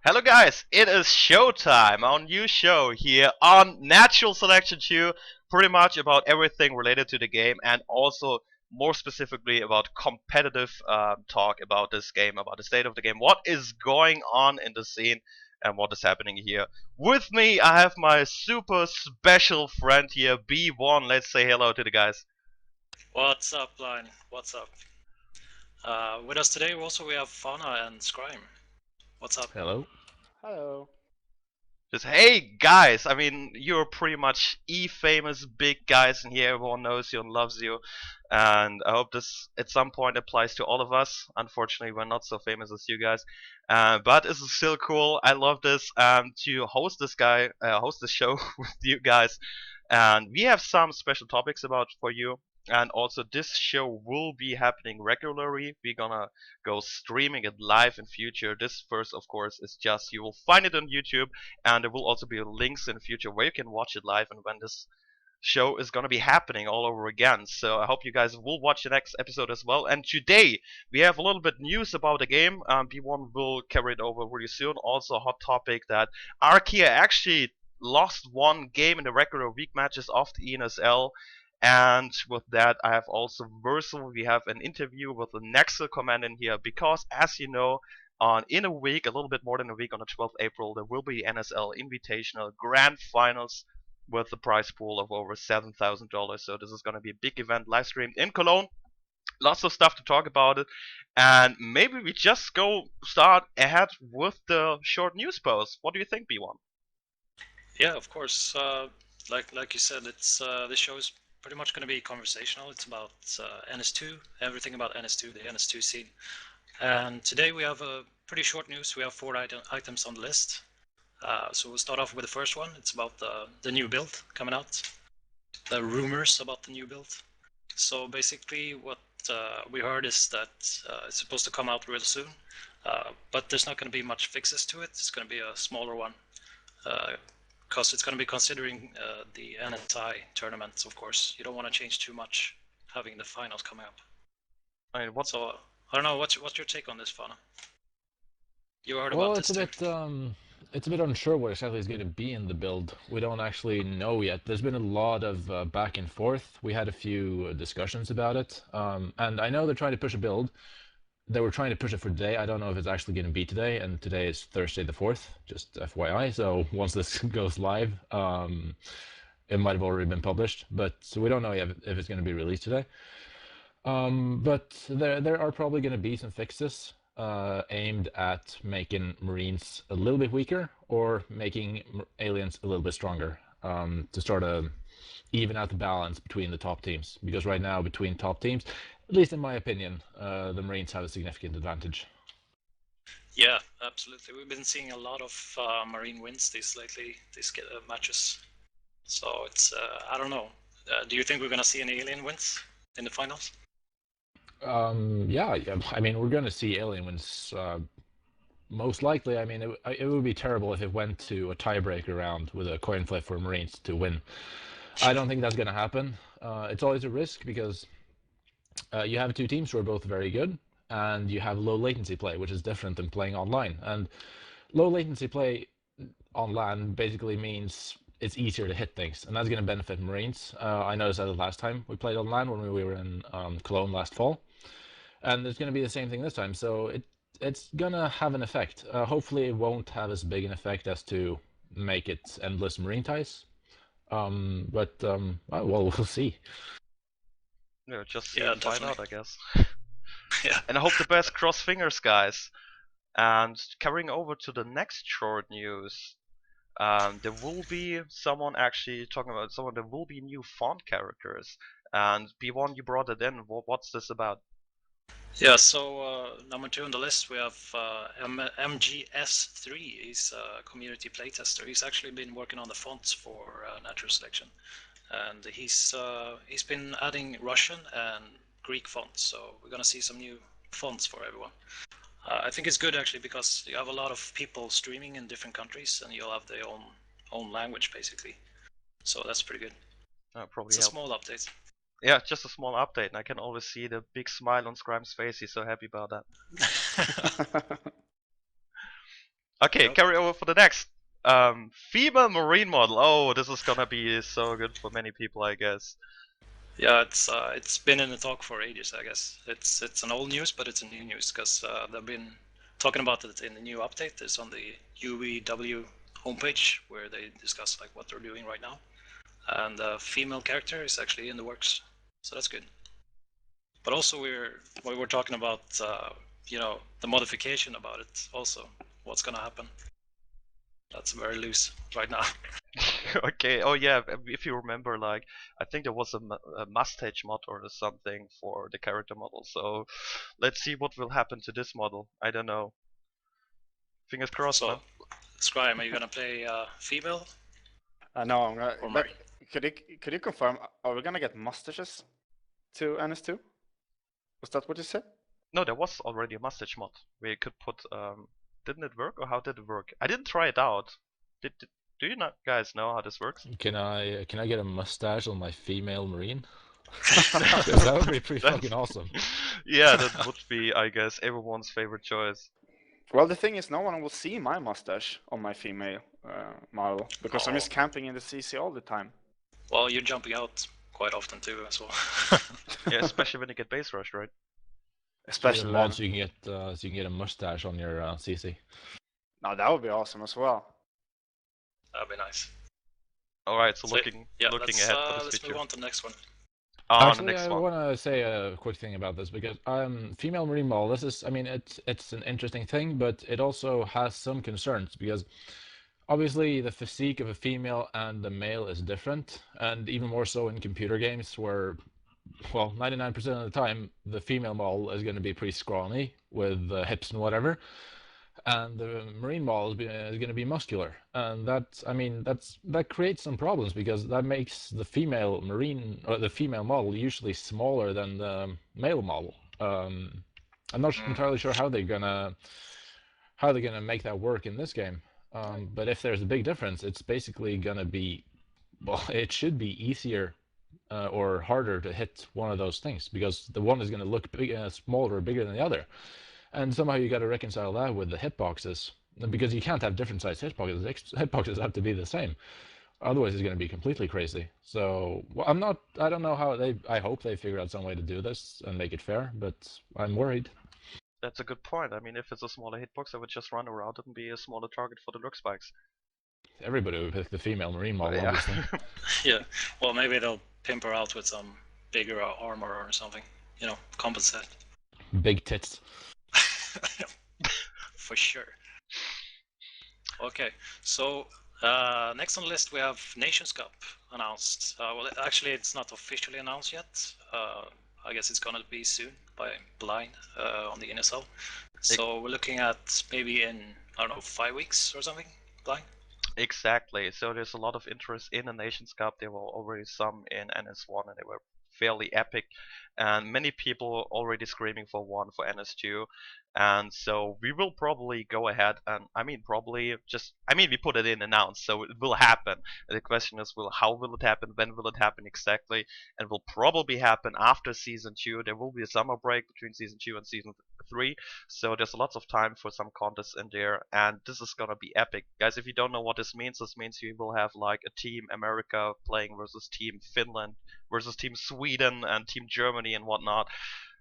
Hello guys, it is showtime, our new show here on Natural Selection 2, pretty much about everything related to the game and also more specifically about competitive talk about this game, about the state of the game, what is going on in the scene and what is happening here. With me I have my super special friend here, B1. Let's say hello to the guys. What's up, Line? What's up? With us today also we have Fana and Scrajm. What's up? Hello. Hello. Just hey guys, I mean you're pretty much famous big guys in here. Everyone knows you and loves you, and I hope this at some point applies to all of us. Unfortunately, we're not so famous as you guys, but this is still cool. I love this to host this show with you guys, and we have some special topics about for you. And also, this show will be happening regularly. We're gonna go streaming it live in future. This first, of course, is just you will find it on YouTube, and there will also be links in the future where you can watch it live and when this show is going to be happening all over again. So I hope you guys will watch the next episode as well. And today we have a little bit news about the game. B1 will carry it over really soon. Also a hot topic that Arkia actually lost one game in the regular week matches of the NSL. And with that, I have also Virsoul. We have an interview with the Nexzil command in here because, as you know, in a week, a little bit more than a week, on the 12th April, there will be NSL Invitational Grand Finals with a prize pool of over $7,000. So this is going to be a big event, live streamed in Cologne. Lots of stuff to talk about it, and maybe we just go start ahead with the short news post. What do you think, B1? Yeah, of course. Like you said, it's this show is pretty much going to be conversational. It's about NS2, everything about NS2, the NS2 scene. And today we have a pretty short news. We have four items on the list. So we'll start off with the first one. It's about the new build coming out, the rumors about the new build. So basically what we heard is that it's supposed to come out real soon, but there's not going to be much fixes to it. It's going to be a smaller one, because it's going to be considering the NSI tournaments, of course. You don't want to change too much having the finals coming up. I mean, So I don't know, what's your take on this, Fana? You heard Well, about this too. it's a bit unsure what exactly is going to be in the build. We don't actually know yet. There's been a lot of back and forth. We had a few discussions about it, and I know they're trying to push a build. They were trying to push it for today. I don't know if it's actually going to be today, and today is Thursday the 4th, just FYI. So once this goes live, it might have already been published, but so we don't know yet if it's going to be released today. But there are probably going to be some fixes aimed at making Marines a little bit weaker or making aliens a little bit stronger, to sort of even out the balance between the top teams. Because right now, between top teams, at least in my opinion, the Marines have a significant advantage. Yeah, absolutely. We've been seeing a lot of Marine wins these matches. So it's I don't know. Do you think we're gonna see any alien wins in the finals? Yeah, I mean, we're going to see alien wins, most likely. I mean, it would be terrible if it went to a tiebreaker round with a coin flip for Marines to win. I don't think that's going to happen. It's always a risk because you have two teams who are both very good, and you have low latency play, which is different than playing online. And low latency play on LAN basically means it's easier to hit things, and that's going to benefit Marines. I noticed that the last time we played on LAN when we were in Cologne last fall, and it's going to be the same thing this time. So it's gonna have an effect. Hopefully, it won't have as big an effect as to make it endless Marine ties. Well, we'll see. Yeah, just see Yeah, and find out, definitely. I guess. Yeah. And I hope the best. Cross fingers, guys. And carrying over to the next short news, there will be someone actually talking about someone. There will be new font characters, and B1, you brought it in. What's this about? Yeah, so number 2 on the list we have MGS3. He's a community playtester. He's actually been working on the fonts for Natural Selection, and he's been adding Russian and Greek fonts. So we're gonna see some new fonts for everyone. I think it's good actually because you have a lot of people streaming in different countries, and you'll have their own language basically. So that's pretty good. Probably It's a help. small update. Yeah, just a small update, and I can always see the big smile on Scrajm's face. He's so happy about that. Okay, Yep. carry over for the next. Female marine model. Oh, this is gonna be so good for many people, I guess. Yeah, it's been in the talk for ages. I guess it's an old news, but it's a new news because they've been talking about it in the new update. It's on the UEW homepage where they discuss like what they're doing right now, and the female character is actually in the works, so that's good. But also we were talking about you know, the modification about it. Also, what's gonna happen? That's very loose right now. Okay. Oh yeah. If you remember, like I think there was a mustache mod or something for the character model. So let's see what will happen to this model. I don't know. Fingers crossed, So, man. Scrajm, are you gonna play female No, I'm gonna. or But Marine? could you confirm? Are we gonna get mustaches to NS2? Was that what you said? No, there was already a mustache mod where you could put. Didn't it work or how did it work? I didn't try it out. Do you not guys know how this works? Can I get a mustache on my female marine? Because that would be pretty fucking awesome. Yeah, that would be, I guess, everyone's favorite choice. Well, the thing is, no one will see my mustache on my female model because I'm Oh. just camping in the CC all the time. Well, you're jumping out quite often too, as well. Yeah, especially when you get base rush, right? Especially mod then. so you can get a mustache on your CC. No, that would be awesome as well. That'd be nice. All right, so So, looking yeah, looking let's ahead for this let's feature. move on to the next one. On the Actually, next I one. want to say a quick thing about this because female marine model. This is, I mean, it's an interesting thing, but it also has some concerns because obviously the physique of a female and the male is different, and even more so in computer games where, well, 99% of the time the female model is going to be pretty scrawny with hips and whatever, and the marine model is going to be muscular, and that creates some problems because that makes the female marine or the female model usually smaller than the male model. I'm not entirely sure how they're gonna make that work in this game. But if there's a big difference, it's basically gonna be, well, it should be easier or harder to hit one of those things because the one is going to look smaller or bigger than the other. And somehow you got to reconcile that with the hitboxes because you can't have different size hitboxes. Hitboxes have to be the same. Otherwise, it's going to be completely crazy. So well, I don't know how they. I hope they figure out some way to do this and make it fair, but I'm worried. That's a good point. I mean, if it's a smaller hitbox, I would just run around it and be a smaller target for the lurk spikes. Everybody would pick the female marine model, Yeah. obviously. Yeah, well, maybe they'll pimp her out with some bigger armor or something. You know, compensate. Big tits. For sure. Okay, so next on the list we have Nations Cup announced. Well, actually, it's not officially announced yet. I guess it's gonna be soon by Blind on the NSL. So we're looking at maybe in, I don't know, 5 weeks or something. Blind. Exactly. So there's a lot of interest in the Nations Cup. There were already some in NS1 and they were fairly epic. And many people already screaming for one for NS2. And so we will probably go ahead and we put it in announced, so it will happen. The question is how will it happen, when will it happen exactly, and will probably happen after season 2. There will be a summer break between season 2 and season 3. So there's lots of time for some contests in there, and this is gonna be epic, guys. If you don't know what this means you will have like a team America playing versus team Finland versus team Sweden and team Germany and whatnot.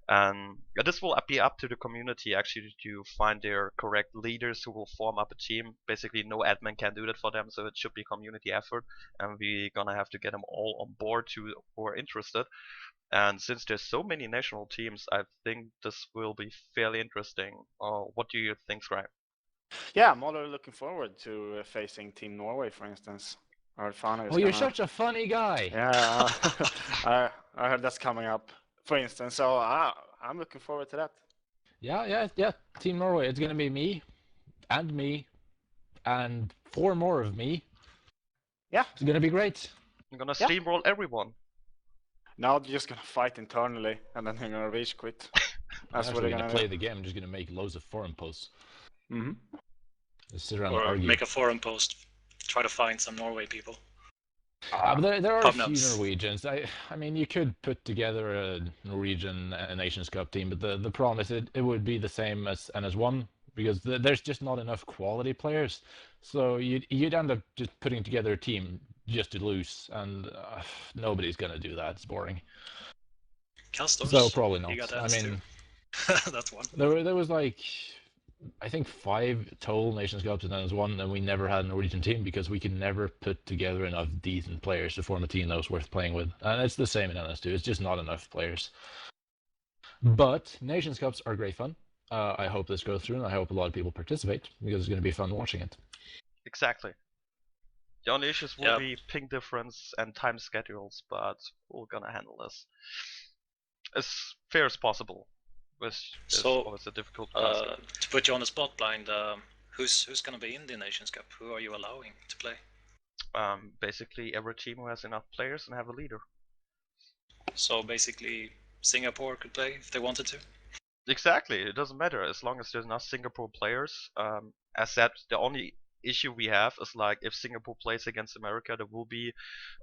And this will be up to the community actually to find their correct leaders who will form up a team. Basically, no admin can do that for them, so it should be community effort, and we're gonna have to get them all on board who are interested. And since there's so many national teams, I think this will be fairly interesting. What do you think, Scrajm? Yeah, I'm already looking forward to facing Team Norway, for instance. I heard Fana is Oh, you're gonna... such a funny guy. Yeah, I heard that's coming up, for instance. So I'm looking forward to that. Yeah. Team Norway. It's gonna be me, and 4 more of me. Yeah. It's gonna be great. I'm gonna Yeah. steamroll everyone. Now they're just gonna fight internally, and then they're gonna rage quit. That's what Actually they're gonna gonna play do. the game. I'm just gonna make loads of forum posts. Mm-hmm. Just sit around and Or argue. make a forum post. Try to find some Norway people. But there are a Pub few notes. Norwegians. I mean, you could put together a Norwegian Nations Cup team, but the problem is it would be the same as NS1. because there's just not enough quality players. So you'd end up just putting together a team just to lose, and nobody's gonna do that. It's boring. Castors, So probably you not. got I NS2. mean, That's one. there was like, I think 5 total Nations Cups in NS1, and we never had a Norwegian team because we could never put together enough decent players to form a team that was worth playing with. And it's the same in NS2. It's just not enough players. But Nations Cups are great fun. I hope this goes through, and I hope a lot of people participate because it's going to be fun watching it. Exactly. The only issues will Yeah. be ping difference and time schedules, but we're gonna handle this as fair as possible, which is So, always a difficult task. To put you on the spot, Blind, who's gonna be in the Nations Cup? Who are you allowing to play? Basically, every team who has enough players and have a leader. So basically, Singapore could play if they wanted to. Exactly, it doesn't matter as long as there's enough Singapore players. As said, the only issue we have is like if Singapore plays against America, there will be,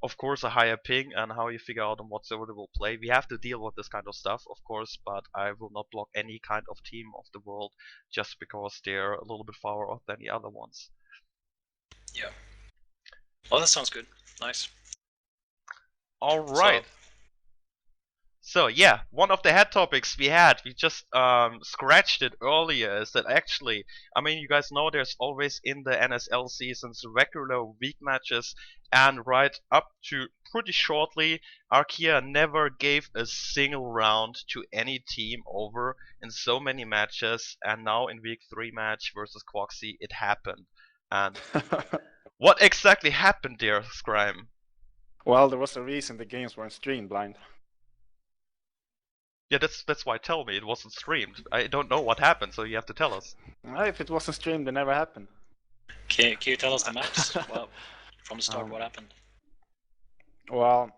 of course, a higher ping, and how you figure out on what server they will play. We have to deal with this kind of stuff, of course, but I will not block any kind of team of the world just because they're a little bit far off than the other ones. Yeah. Well, that sounds good. Nice. All right. So yeah, one of the head topics we just scratched it earlier, is that actually, I mean, you guys know there's always in the NSL seasons regular week matches, and right up to pretty shortly, Arkia never gave a single round to any team over in so many matches, and now in week 3 match versus Quoxy, it happened. And what exactly happened there, Scrajm? Well, there was a reason the games weren't streamed, Blind. Yeah, that's why. Tell me, it wasn't streamed. I don't know what happened, so you have to tell us. If it wasn't streamed, it never happened. Can you tell us the match? Well, from the start, what happened? Well,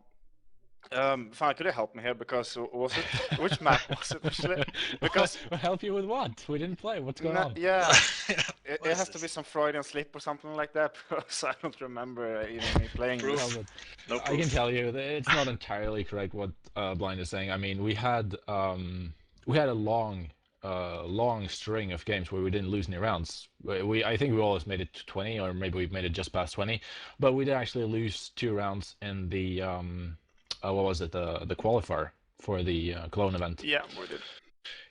Fana, could you help me here? Because was it which map was it actually? Because We'll help you with what? We didn't play. What's going on? yeah, What it is has to this? be some Freudian slip or something like that. Because I don't remember even me playing Proof. this. Well, No I can proof. tell you that it's not entirely correct what Blind is saying. I mean, we had a long string of games where we didn't lose any rounds. I think we always made it to 20, or maybe we made it just past 20, but we did actually lose 2 rounds in the what was it, the qualifier for the Cologne event. Yeah, we did.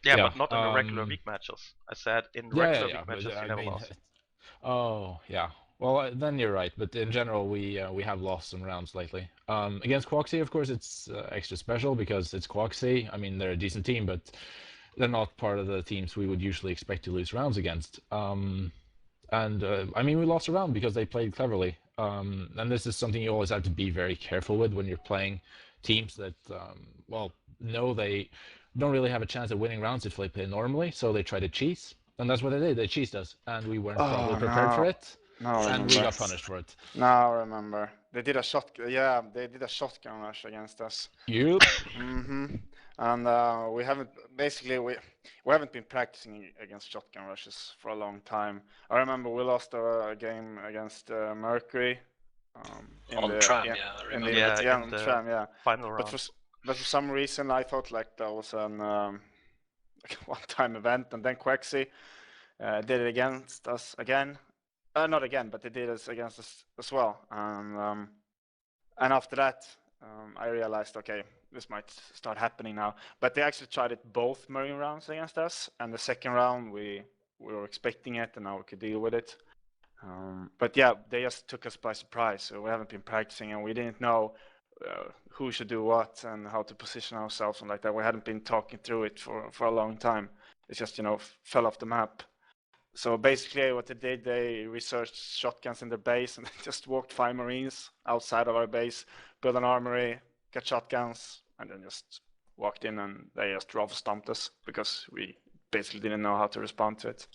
Yeah, Yeah, but not in the regular week matches. I said in Yeah, regular yeah, week but matches you I never mean, lost. oh yeah. Well, then you're right. But in general, we have lost some rounds lately. Against Quoxy, of course, it's extra special because it's Quoxy. I mean, they're a decent team, but they're not part of the teams we would usually expect to lose rounds against. And I mean, we lost a round because they played cleverly. And this is something you always have to be very careful with when you're playing teams that, well, know they don't really have a chance of winning rounds if they play normally, so they try to cheat. And that's what they did. They cheated us, and we weren't properly prepared for it, and we got punished for it. Now I remember. They did a shotgun rush against us. Yup. And we haven't been practicing against shotgun rushes for a long time. I remember we lost a game against Mercury. On Tram, yeah, I remember. Yeah, on Tram, yeah. Final round. But for some reason, I thought like that was an one-time event, and then Quexy did it against us again. Not again, but they did it against us as well. And after that, I realized, okay, this might start happening now. But they actually tried it both Marine rounds against us, and the second round we were expecting it, and now we could deal with it. But yeah, they just took us by surprise. So we haven't been practicing, and we didn't know who should do what and how to position ourselves and like that. We hadn't been talking through it for a long time. It just fell off the map. So basically, what they did, they researched shotguns in their base and just walked 5 Marines outside of our base, built an armory, got shotguns, and then just walked in, and they just rough stomped us because we basically didn't know how to respond to it.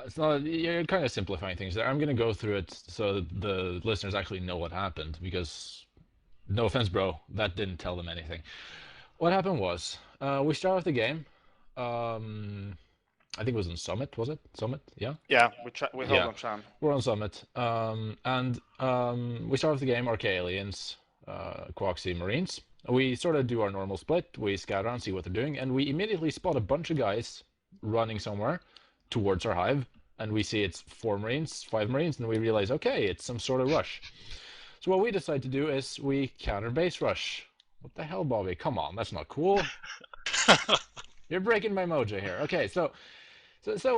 It's not. You're kind of simplifying things there. I'm going to go through it so that the listeners actually know what happened, because, no offense, bro, that didn't tell them anything. What happened was, we started off the game. I think it was on Summit, was it? Summit, yeah? Yeah, we held on Tram. We're on Summit. And we start off the game, RK Aliens, Quoxy Marines. We sort of do our normal split. We scout around, see what they're doing, and we immediately spot a bunch of guys running somewhere towards our hive, and we see it's 4 Marines, 5 Marines, and we realize, okay, it's some sort of rush. So what we decide to do is we counter base rush. What the hell, Bobby? Come on, that's not cool. You're breaking my mojo here. Okay, so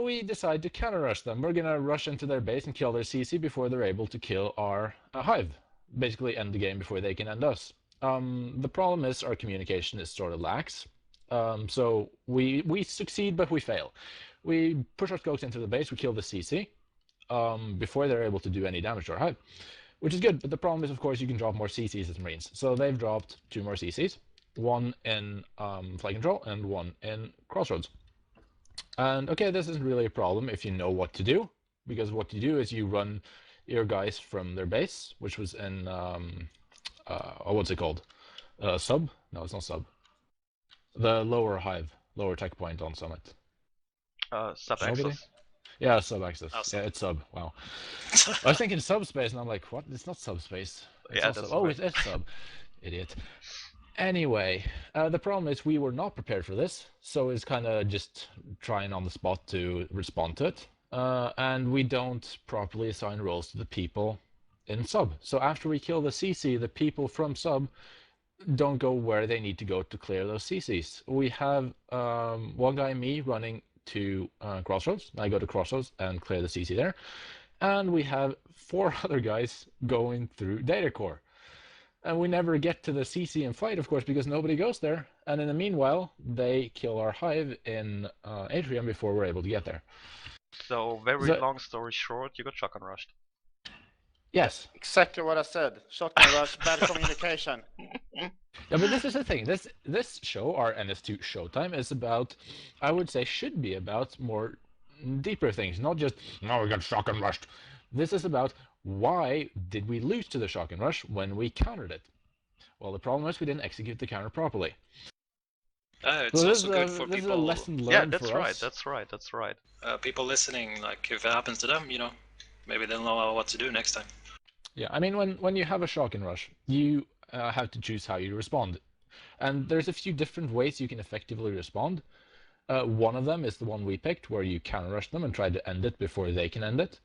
we decide to counter rush them. We're gonna rush into their base and kill their CC before they're able to kill our hive. Basically end the game before they can end us. The problem is our communication is sort of lax. So we succeed, but we fail. We push our scopes into the base, we kill the CC before they're able to do any damage to our hive, which is good. But the problem is, of course, you can drop more CCs as Marines. So they've dropped 2 more CCs, 1 in flight control and 1 in crossroads. And okay, this isn't really a problem if you know what to do, because what you do is you run your guys from their base, which was in what's it called? Sub? No, it's not sub. The lower hive, lower tech point on Summit. Sub-access. Yeah, sub-access. Oh, Yeah, it's sub. Wow. I was thinking subspace, and I'm like, what? It's not subspace. It's Yeah, not that's sub. Oh, right. it's sub. Idiot. Anyway, the problem is we were not prepared for this, so it's kind of just trying on the spot to respond to it. And we don't properly assign roles to the people in sub. So after we kill the CC, the people from sub don't go where they need to go to clear those CCs. We have one guy, me, running to crossroads. I go to crossroads and clear the CC there. And we have 4 other guys going through data core. And we never get to the CC in flight, of course, because nobody goes there. And in the meanwhile, they kill our hive in Atrium before we're able to get there. So very So- long story short, you got shotgun rushed. Yes. Exactly what I said. Shotgun rush, bad communication. Yeah, but this is the thing. This show, our NS2 Showtime, is about, I would say, should be about more deeper things, not just, no, we got shotgun rushed. This is about why did we lose to the shotgun rush when we countered it? Well, the problem is we didn't execute the counter properly. It's So also good for this is a people. lesson learned Yeah, that's for right. us. That's right. That's right. People listening, like if it happens to them, maybe they'll know what to do next time. Yeah, I mean, when you have a shotgun rush, you have to choose how you respond. And there's a few different ways you can effectively respond. One of them is the one we picked, where you counter rush them and try to end it before they can end it.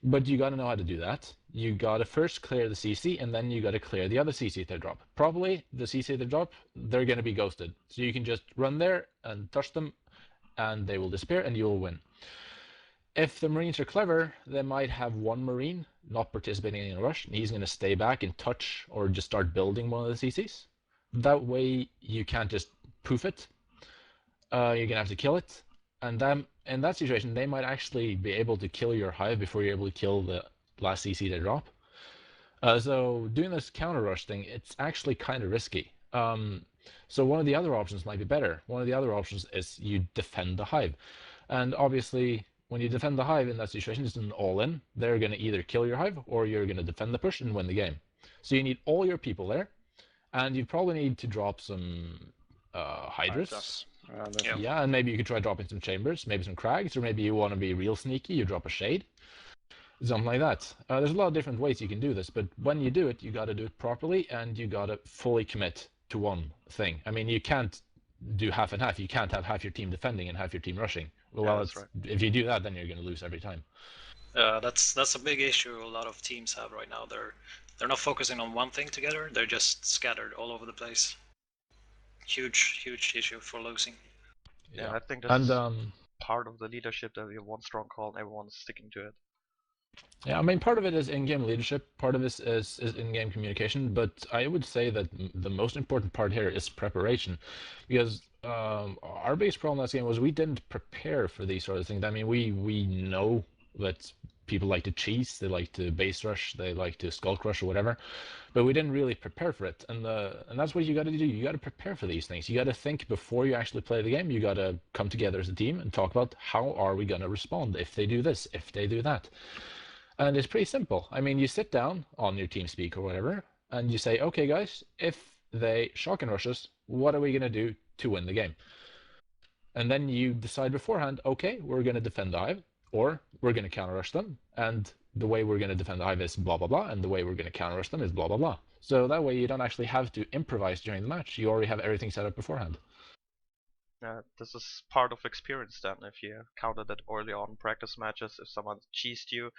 But you gotta know how to do that. You gotta first clear the CC, and then you gotta clear the other CC they drop. Probably the CC they drop, they're gonna be ghosted. So you can just run there and touch them, and they will disappear, and you will win. If the Marines are clever, they might have 1 Marine not participating in a rush, and he's gonna stay back and touch or just start building one of the CCs. That way you can't just poof it. You're gonna have to kill it. And then in that situation, they might actually be able to kill your hive before you're able to kill the last CC they drop. So doing this counter rush thing, it's actually kind of risky. So one of the other options might be better. One of the other options is you defend the hive. And obviously, when you defend the hive in that situation, it's an all-in. They're going to either kill your hive or you're going to defend the push and win the game. So you need all your people there. And you probably need to drop some Hydras. Yeah, and maybe you could try dropping some chambers, maybe some crags, or maybe you want to be real sneaky, you drop a shade. Something like that. There's a lot of different ways you can do this, but when you do it, you got to do it properly, and you got to fully commit to one thing. I mean, you can't do half and half. You can't have half your team defending and half your team rushing. Well, that's right. If you do that, then you're going to lose every time. That's a big issue a lot of teams have right now. They're not focusing on one thing together. They're just scattered all over the place. Huge issue for losing. Yeah, I think that's part of the leadership, that we have one strong call and everyone's sticking to it. Yeah, I mean, part of it is in-game leadership, part of this is in-game communication, but I would say that the most important part here is preparation, because our biggest problem last game was we didn't prepare for these sort of things. I mean, we know that people like to cheese, they like to base rush, they like to skulk rush or whatever, but we didn't really prepare for it. And that's what you got to do. You got to prepare for these things. You got to think before you actually play the game. You got to come together as a team and talk about how are we going to respond if they do this, if they do that. And it's pretty simple. I mean, you sit down on your team speak or whatever, and you say, okay, guys, if they shotgun rush us, what are we going to do to win the game? And then you decide beforehand, okay, we're going to defend the hive, or we're going to counter rush them, and the way we're going to defend the hive is blah, blah, blah, and the way we're going to counter rush them is blah, blah, blah. So that way you don't actually have to improvise during the match. You already have everything set up beforehand. This is part of experience then. If you counted it early on in practice matches, if someone cheesed you,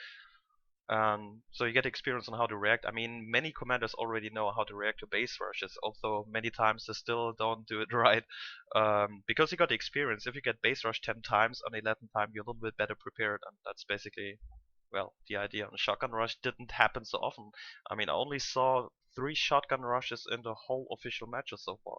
so you get experience on how to react. I mean, many commanders already know how to react to base rushes, although many times they still don't do it right. Because you got the experience, if you get base rush 10 times, on 11th time you're a little bit better prepared, and that's basically, well, the idea. And shotgun rush didn't happen so often. I mean, I only saw 3 shotgun rushes in the whole official matches so far.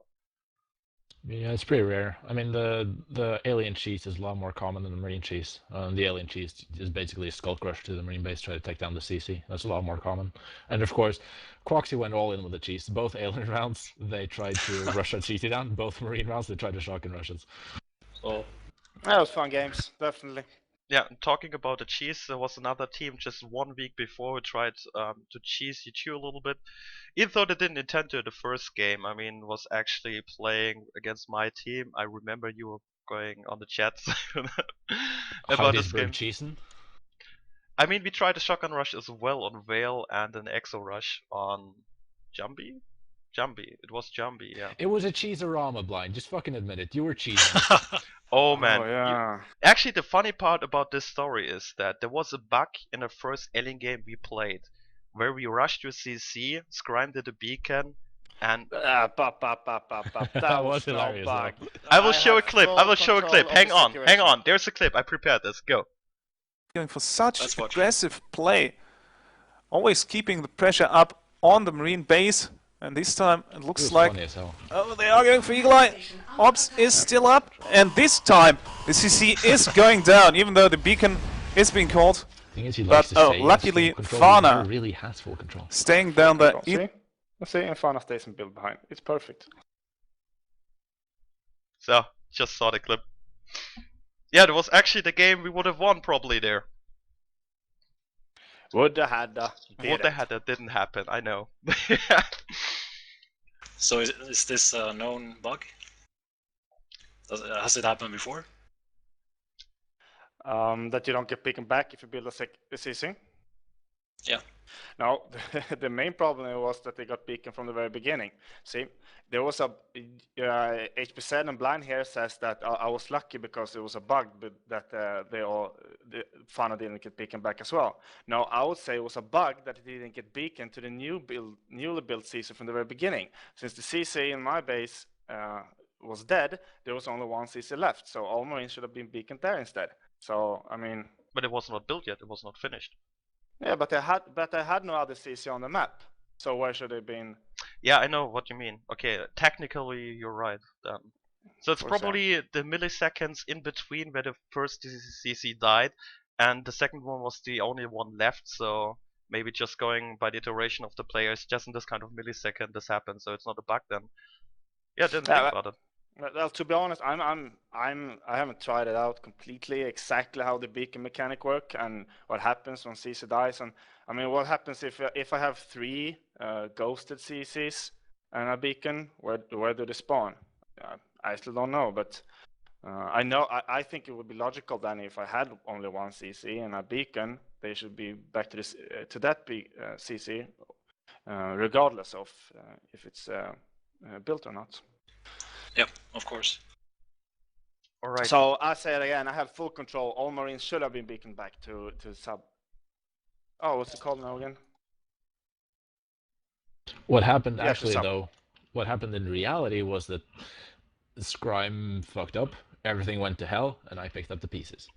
Yeah, it's pretty rare. I mean, the alien cheese is a lot more common than the marine cheese. The alien cheese is basically a skull crush to the marine base, try to take down the CC. That's a lot more common. And of course, Quoxy went all in with the cheese. Both alien rounds, they tried to rush that CC down. Both marine rounds, they tried to shotgun rushes. Oh, That was fun games, definitely. Yeah, talking about the cheese, there was another team just 1 week before who tried to cheese you a little bit. Even though they didn't intend to the first game, I mean, was actually playing against my team. I remember you were going on the chats about this game. Cheesen? I mean, we tried a shotgun rush as well on Vale and an exo rush on Jumbie? Jumbie. It was Jumbie, yeah. It was a cheeserama, Blind. Just fucking admit it. You were cheesing. Oh man. Oh, yeah. Actually, the funny part about this story is that there was a bug in the first alien game we played, where we rushed with CC, Scrajm did a beacon, and That was no hilarious, bug. though. I will show a have clip. full I will show a control clip. of Hang the on, hang situation. on. There's a clip. I prepared this. Go. Going for such Let's watch. aggressive play, always keeping the pressure up on the marine base, and this time it It looks was like funny as hell. oh, they are going for Eagle Eye. Ops is still up, and this time the CC is going down, even though the beacon is being called, Thing is, he but likes to say he has luckily full control, he never Fana really has full control. staying down there. See? See, and Fana stays and build behind. It's perfect. So, just saw the clip. Yeah, that was actually the game we would have won probably there. Woulda, hadda, What the heck, that didn't happen, I know. so is this a known bug? Has it happened before? That you don't get beacon back if you build a CC? Yeah. No, the main problem was that they got beacon from the very beginning. See, there was a HP7 and Blind here says that I was lucky because it was a bug, but that Fana didn't get beacon back as well. No, I would say it was a bug that it didn't get beacon to the newly built CC from the very beginning. Since the CC in my base was dead, there was only one CC left, so all Marines should have been beaconed there instead. So I mean, But it was not built yet, it was not finished. yeah, but I had no other CC on the map. So where should they been? Yeah, I know what you mean. Okay, technically you're right. So it's For probably the milliseconds in between where the first CC died and the second one was the only one left, so maybe just going by the iteration of the players, just in this kind of millisecond this happens, so it's not a bug then. Yeah, I didn't Yeah, think about it. Well, to be honest, I haven't tried it out completely exactly how the beacon mechanic work and what happens when CC dies. And I mean, what happens if I have 3 ghosted CCs and a beacon? Where do they spawn? I still don't know, but I think it would be logical then if I had only one CC and a beacon, they should be back to this to that CC, regardless of if it's built or not. Yep, of course. Alright. So I say it again, I have full control. All Marines should have been beaconed back to sub. Oh, what's it called now again? What happened Yeah, to actually, sub. though, what happened in reality was that Scrajm fucked up, everything went to hell, and I picked up the pieces.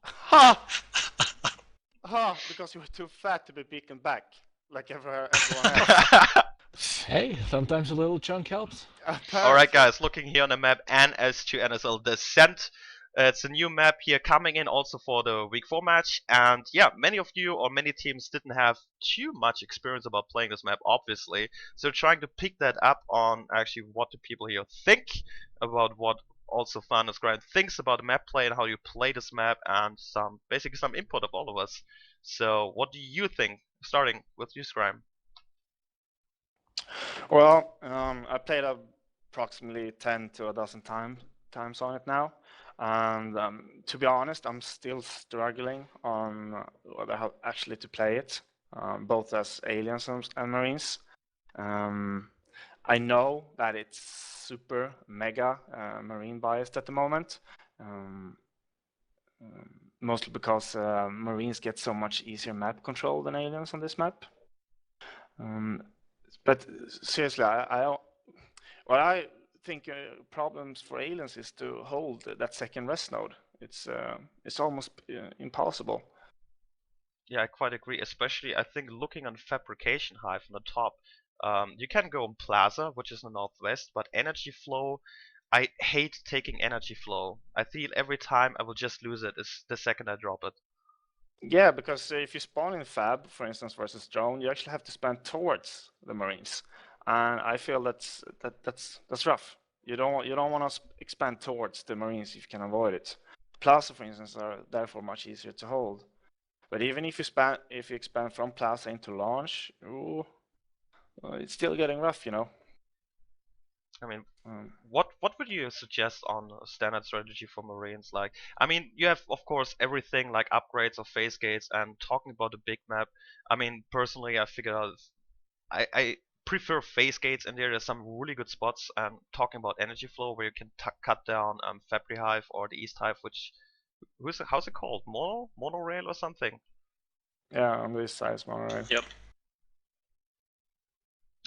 Ha! Ha! Because you were too fat to be beaconed back, like everyone else. Hey, sometimes a little chunk helps. Alright guys, looking here on the map, NS2 NSL Descent. It's a new map here coming in also for the week 4 match, and yeah, many of you or many teams didn't have too much experience about playing this map, obviously, so trying to pick that up on actually what the people here think about what also Fana and Scrajm thinks about the map play and how you play this map, and basically some input of all of us. So what do you think, starting with you, Scrajm? Well, I played approximately 10 to a dozen times on it now, and to be honest, I'm still struggling on how actually to play it, both as aliens and Marines. I know that it's super mega marine biased at the moment, mostly because marines get so much easier map control than aliens on this map. But seriously, what I think problems for aliens is to hold that second rest node. It's almost impossible. Yeah, I quite agree. Especially, I think looking on Fabrication Hive on the top, you can go on Plaza, which is in the northwest, but energy flow, I hate taking energy flow. I feel every time I will just lose it is the second I drop it. Yeah, because if you spawn in Fab, for instance, versus drone, you actually have to spawn towards the Marines, and I feel that's rough. You don't want to expand towards the Marines if you can avoid it. Plaza, for instance, are therefore much easier to hold. But even if you expand from Plaza into launch, it's still getting rough, you know. I mean, what would you suggest on a standard strategy for Marines? Like, I mean, you have of course everything like upgrades of phase gates and talking about the big map. I mean, personally, I figured out I prefer phase gates, and there's some really good spots. Talking about energy flow where you can cut down Fabri Hive or the East Hive, which how's it called? Monorail or something? Yeah, on this size monorail. Yep.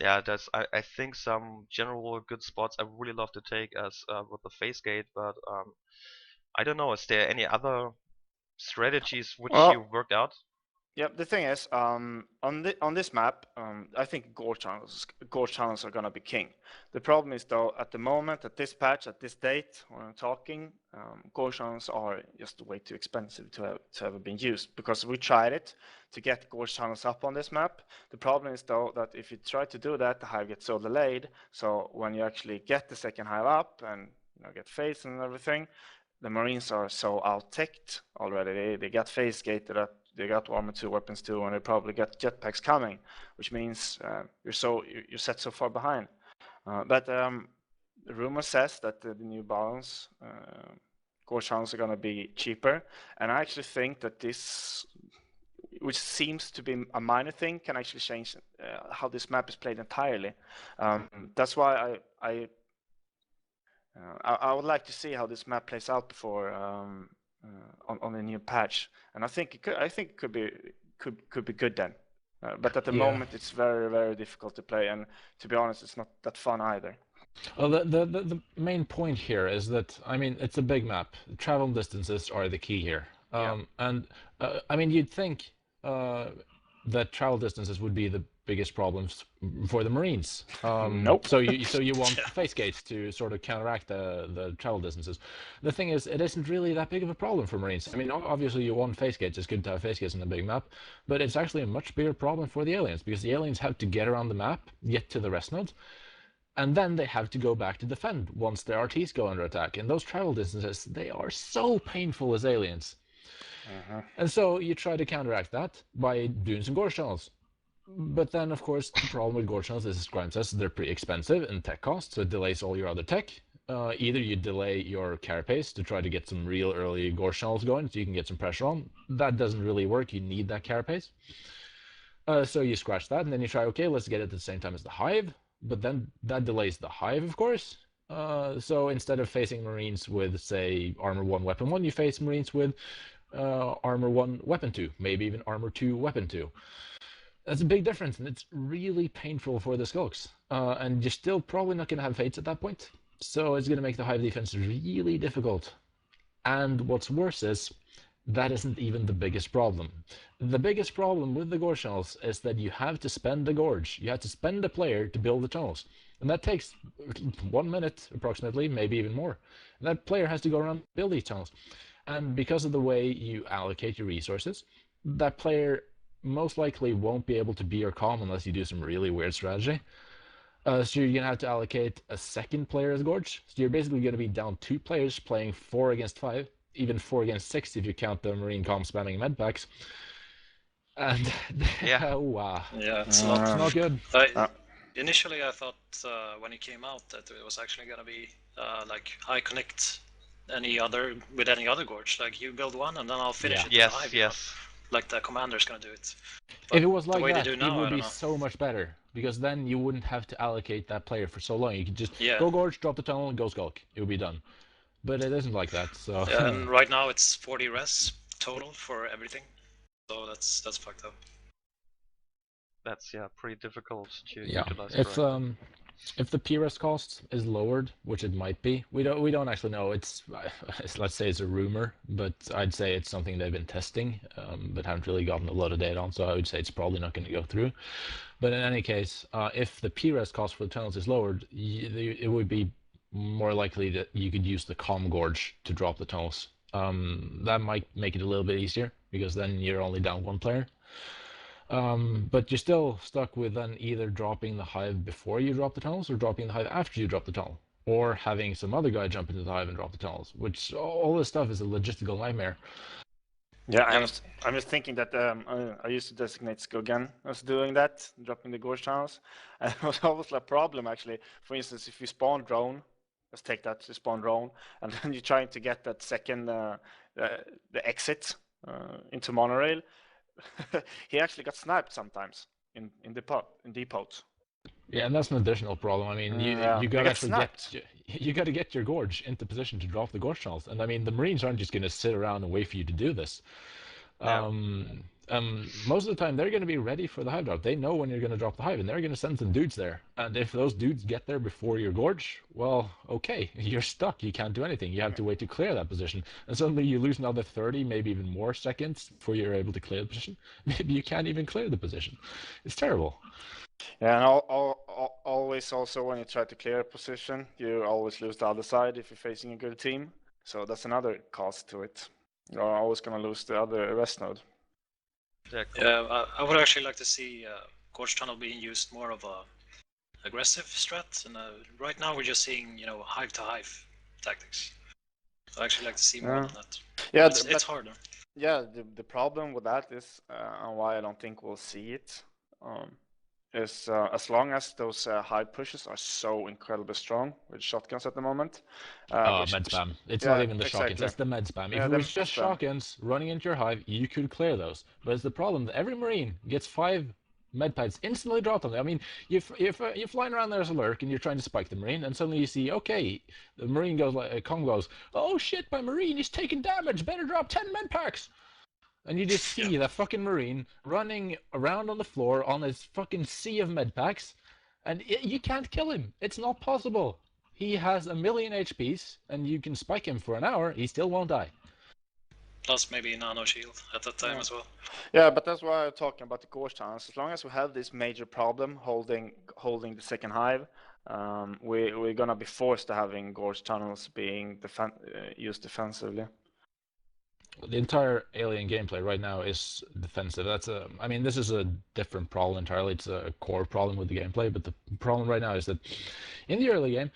Yeah, there's I think some general good spots I really love to take as with the phase gate, but I don't know. Is there any other strategies which you worked out? Yeah, the thing is, on this map, I think gorge channels are gonna be king. The problem is though, at the moment, at this patch, at this date, when I'm talking, gorge channels are just way too expensive to ever been used, because we tried it to get gorge channels up on this map. The problem is though that if you try to do that, the hive gets so delayed. So when you actually get the second hive up and get phase and everything, the Marines are so out-teched already. They got phase gated up. They got armor 2 weapons too, and they probably got jetpacks coming, which means you're set so far behind. But the rumor says that the new balance gorge channels are going to be cheaper, and I actually think that this, which seems to be a minor thing, can actually change how this map is played entirely. That's why I would like to see how this map plays out before on the new patch, and I think it could be good then. But at the moment, it's very, very difficult to play, and to be honest, it's not that fun either. Well, the main point here is that, I mean, it's a big map. Travel distances are the key here. And I mean, you'd think that travel distances would be the biggest problems for the Marines. Nope. So you want phase gates to sort of counteract the travel distances. The thing is, it isn't really that big of a problem for Marines. I mean, obviously you want phase gates. It's good to have phase gates on a big map, but it's actually a much bigger problem for the aliens, because the aliens have to get around the map, get to the rest nodes, and then they have to go back to defend once the RTs go under attack. And those travel distances, they are so painful as aliens. And so you try to counteract that by doing some gorge channels. But then, of course, the problem with gorge channels is, as Scrajm says, they're pretty expensive in tech cost, so it delays all your other tech. Either you delay your carapace to try to get some real early gorge channels going so you can get some pressure on. That doesn't really work. You need that carapace. So you scratch that, and then you try, okay, let's get it at the same time as the hive. But then that delays the hive, of course. So instead of facing Marines with, say, armor 1, weapon 1, you face Marines with armor 1, weapon 2, maybe even armor 2, weapon 2. That's a big difference, and it's really painful for the skulks. And you're still probably not going to have fates at that point. So it's going to make the hive defense really difficult. And what's worse is, that isn't even the biggest problem. The biggest problem with the gorge tunnels is that you have to spend a gorge. You have to spend a player to build the tunnels. And that takes 1 minute approximately, maybe even more. And that player has to go around and build these tunnels. And because of the way you allocate your resources, that player most likely won't be able to be your calm unless you do some really weird strategy. So you're going to have to allocate a second player as gorge. So you're basically going to be down 2 players playing 4 against 5. Even 4 against 6 if you count the Marine com spamming medpacks. And wow. Yeah, it's not good. Initially, I thought when it came out that it was actually gonna be like I connect with any other gorge. Like you build one and then I'll finish it. Yes. like the commander's gonna do it. If it was the like way that, they do it now, I would don't be know. so much better, because then you wouldn't have to allocate that player for so long. You could just Yeah. go gorge, drop the tunnel, and go skulk. It would be done. But it isn't like that, so... Yeah, and right now it's 40 res total for everything, so that's fucked up. That's pretty difficult to Yeah, utilize correctly. if the PRS cost is lowered, which it might be, we don't actually know. It's let's say it's a rumor, but I'd say it's something they've been testing, but haven't really gotten a lot of data on. So I would say it's probably not going to go through. But in any case, if the PRS cost for the tunnels is lowered, it would be more likely that you could use the Com Gorge to drop the tunnels. That might make it a little bit easier, because then you're only down one player. But you're still stuck with then either dropping the hive before you drop the tunnels, or dropping the hive after you drop the tunnel, or having some other guy jump into the hive and drop the tunnels, which all this stuff is a logistical nightmare. Yeah, I'm just thinking that I used to designate Skogan as doing that, dropping the gorge tunnels, and it was always a problem actually. For instance, if you spawn drone, let's take that to spawn drone, and then you're trying to get that second the exit into monorail. He actually got sniped sometimes in depots. Yeah, and that's an additional problem. I mean, you got to actually you got to get your gorge into position to drop the gorge tunnels, and I mean the Marines aren't just going to sit around and wait for you to do this. Yeah. Most of the time they're going to be ready for the hive drop. They know when you're going to drop the hive, and they're going to send some dudes there. And if those dudes get there before your gorge, well, okay, you're stuck. You can't do anything. You have to wait to clear that position, and suddenly you lose another 30, maybe even more seconds before you're able to clear the position. Maybe you can't even clear the position. It's terrible. Yeah, and always also when you try to clear a position, you always lose the other side if you're facing a good team. So that's another cost to it. You're always going to lose the other rest node. Yeah, I would actually like to see Gorge Tunnel being used more of a aggressive strat, and right now we're just seeing, you know, hive to hive tactics. I'd actually like to see more than that. Yeah, it's harder. Yeah, the problem with that is, and why I don't think we'll see it, is as long as those hive pushes are so incredibly strong with shotguns at the moment. Med spam. It's not even the shotguns, it's the med spam. If it was just shotguns running into your hive, you could clear those. But it's the problem that every Marine gets 5 med pads instantly dropped on them. I mean, you're flying around there as a lurk and you're trying to spike the Marine, and suddenly you see, okay, the Marine goes like, Com goes, oh shit, my Marine is taking damage, better drop 10 med packs. And you just see that fucking Marine running around on the floor on his fucking sea of med packs, and you can't kill him. It's not possible. He has 1,000,000 HPs, and you can spike him for an hour, he still won't die. Plus maybe nano shield at that time as well. Yeah, but that's why I'm talking about the gorge tunnels. As long as we have this major problem holding the second hive, we're gonna be forced to having gorge tunnels being used defensively. The entire alien gameplay right now is defensive. I mean, this is a different problem entirely. It's a core problem with the gameplay, but the problem right now is that in the early game,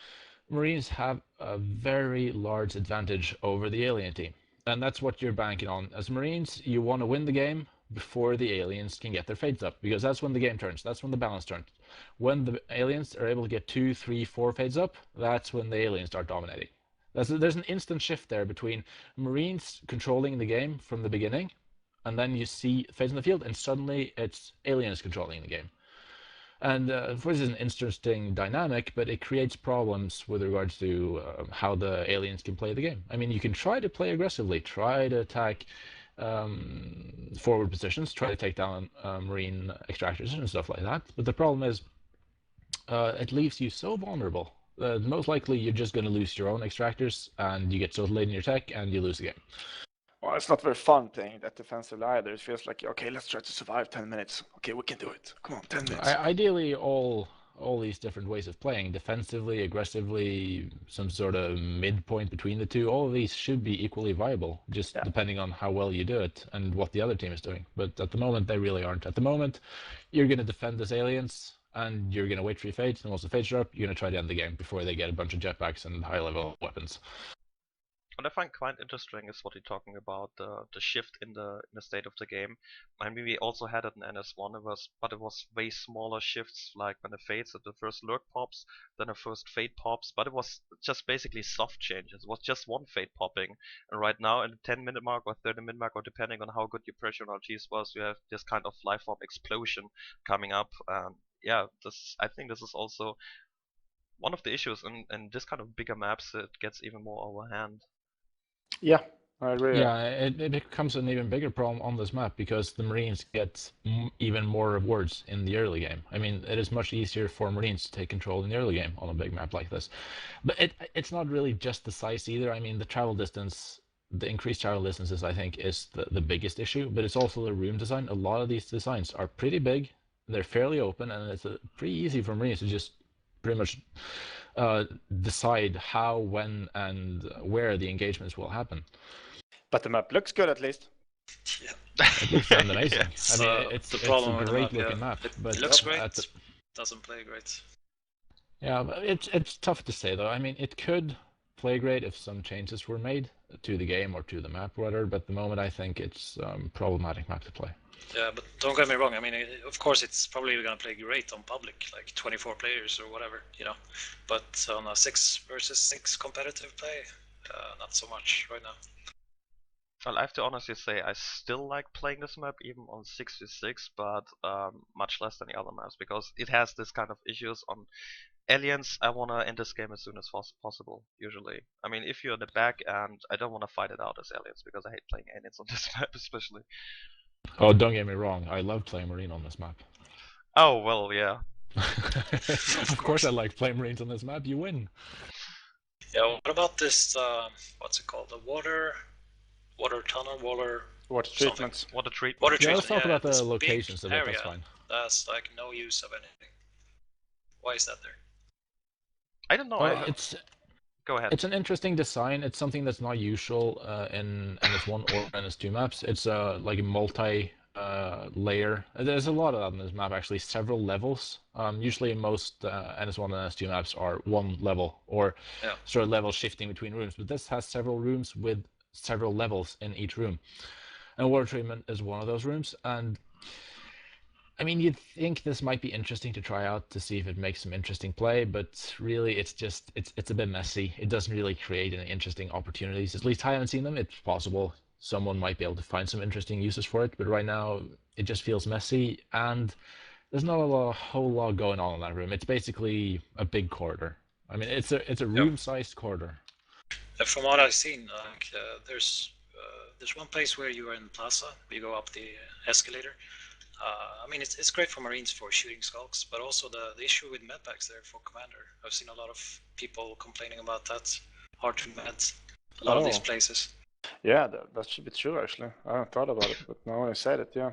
Marines have a very large advantage over the alien team. And that's what you're banking on. As Marines, you want to win the game before the aliens can get their fades up, because that's when the game turns. That's when the balance turns. When the aliens are able to get 2, 3, 4 fades up, that's when the aliens start dominating. There's an instant shift there between Marines controlling the game from the beginning, and then you see fades in the field, and suddenly it's aliens controlling the game. And of course, it's an interesting dynamic, but it creates problems with regards to how the aliens can play the game. I mean, you can try to play aggressively, try to attack forward positions, try to take down Marine extractors and stuff like that. But the problem is, it leaves you so vulnerable. Most likely you're just going to lose your own extractors, and you get so late in your tech, and you lose the game. Well, it's not very fun playing that defensively either. It feels like, okay, let's try to survive 10 minutes. Okay, we can do it. Come on, 10 minutes. Ideally, all these different ways of playing, defensively, aggressively, some sort of midpoint between the two, all of these should be equally viable, just depending on how well you do it and what the other team is doing. But at the moment, they really aren't. At the moment, you're going to defend as aliens, and you're going to wait for your fades, and once the fades are up, you're going to try to end the game before they get a bunch of jetpacks and high-level weapons. What I find quite interesting is what you're talking about, the shift in the state of the game. I mean, we also had it in NS1, but it was way smaller shifts, like when it fades at the first lurk pops, then the first fade pops, but it was just basically soft changes. It was just one fade popping, and right now in the 10-minute mark or 30-minute mark, or depending on how good your pressure on RGs was, you have this kind of lifeform explosion coming up. Yeah, I think this is also one of the issues in this kind of bigger maps. It gets even more overhand. Yeah, I agree. Yeah, it becomes an even bigger problem on this map because the Marines get even more rewards in the early game. I mean, it is much easier for Marines to take control in the early game on a big map like this. But it's not really just the size either. I mean, the travel distance, the increased travel distances, I think, is the biggest issue. But it's also the room design. A lot of these designs are pretty big. They're fairly open, and it's pretty easy for Marines to just pretty much decide how, when, and where the engagements will happen. But the map looks good at least. Yeah. It looks amazing. Yeah. I mean, it's the problem a with great the map, looking map. But it looks at great. the- Doesn't play great. yeah, but it's tough to say though. I mean, it could play great if some changes were made to the game or to the map, rather. But at the moment, I think it's problematic map to play. Yeah, but don't get me wrong. I mean, of course, it's probably going to play great on public, like 24 players or whatever, you know. But on a 6 versus 6 competitive play, not so much right now. Well, I have to honestly say I still like playing this map even on 6v6, but much less than the other maps because it has this kind of issues on aliens. I wanna end this game as soon as possible. Usually, I mean, if you're in the back and I don't want to fight it out as aliens because I hate playing aliens on this map especially. Oh, don't get me wrong. I love playing Marine on this map. Oh well, yeah. Of course, I like playing Marines on this map. You win. Yeah. What about this? What's it called? The water tunnel, water treatments. Water treatment. Water Yeah, treatment. let's talk about this the locations big of it. area That's fine. that's like no use of anything. Why is that there? I don't know. Well, Go ahead. It's an interesting design. It's something that's not usual in NS1 or NS2 maps. It's like a multi layer. There's a lot of that in this map actually. Several levels. Usually most NS1 and NS2 maps are one level or sort of level shifting between rooms. But this has several rooms with several levels in each room, and water treatment is one of those rooms. And I mean, you'd think this might be interesting to try out to see if it makes some interesting play, but really it's just it's a bit messy. It doesn't really create any interesting opportunities. At least I haven't seen them. It's possible someone might be able to find some interesting uses for it, but right now it just feels messy and there's not a whole lot going on in that room. It's basically a big corridor. I mean, it's a room-sized corridor. From what I've seen, there's one place where you are in the plaza. You go up the escalator. I mean, it's great for Marines for shooting skulks, but also the issue with medpacks there for Commander. I've seen a lot of people complaining about that. Hard to med. A lot of these places. Yeah, that should be true actually. I haven't thought about it, but now I said it, yeah.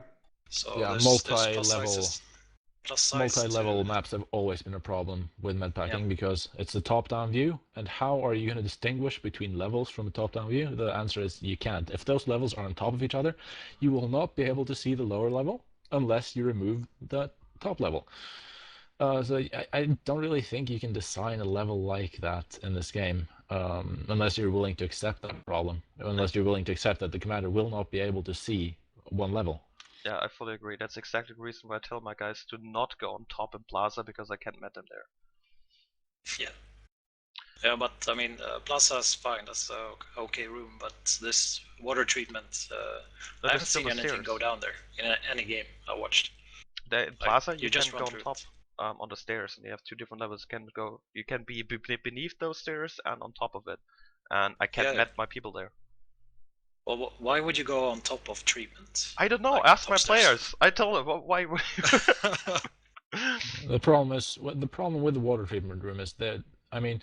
So yeah, multi-level maps have always been a problem with medpacking because it's a top-down view, and how are you going to distinguish between levels from a top-down view? The answer is you can't. If those levels are on top of each other, you will not be able to see the lower level unless you remove the top level. So I don't really think you can design a level like that in this game unless you're willing to accept that problem, unless you're willing to accept that the commander will not be able to see one level. Yeah, I fully agree. That's exactly the reason why I tell my guys to not go on top in Plaza because I can't met them there. Yeah. Yeah, but I mean, Plaza's fine. That's a okay room, but this water treatment, I haven't seen anything go down there in any game I watched. In Plaza, you just can go on top on the stairs, and you have two different levels. You can be beneath those stairs and on top of it, and I can't met my people there. Well, why would you go on top of treatment? I don't know. Like, ask my players. I told them why. The problem with the water treatment room is that, I mean,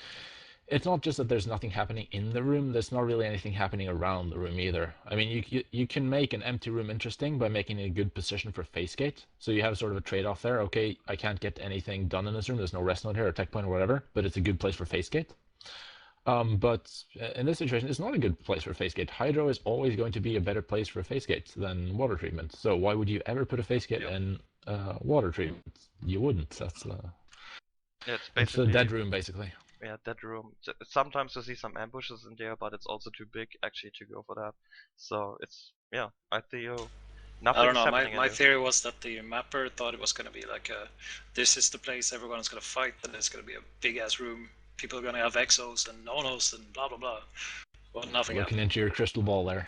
it's not just that there's nothing happening in the room. There's not really anything happening around the room either. I mean, you can make an empty room interesting by making it a good position for face gate. So you have sort of a trade-off there. Okay, I can't get anything done in this room. There's no rest node here or tech point or whatever, but it's a good place for face gate. But in this situation, it's not a good place for face gate. Hydro is always going to be a better place for a face gate than water treatment. So why would you ever put a face gate in water treatment? You wouldn't. That's it's a dead room basically. that room. Sometimes you see some ambushes in there, but it's also too big actually to go for that. So it's I think nothing I don't is know. happening. My theory was that the mapper thought it was going to be like this is the place everyone's going to fight, and it's going to be a big ass room. People are going to have exos and nonos and blah blah blah. Well, nothing Looking happened. into your crystal ball there.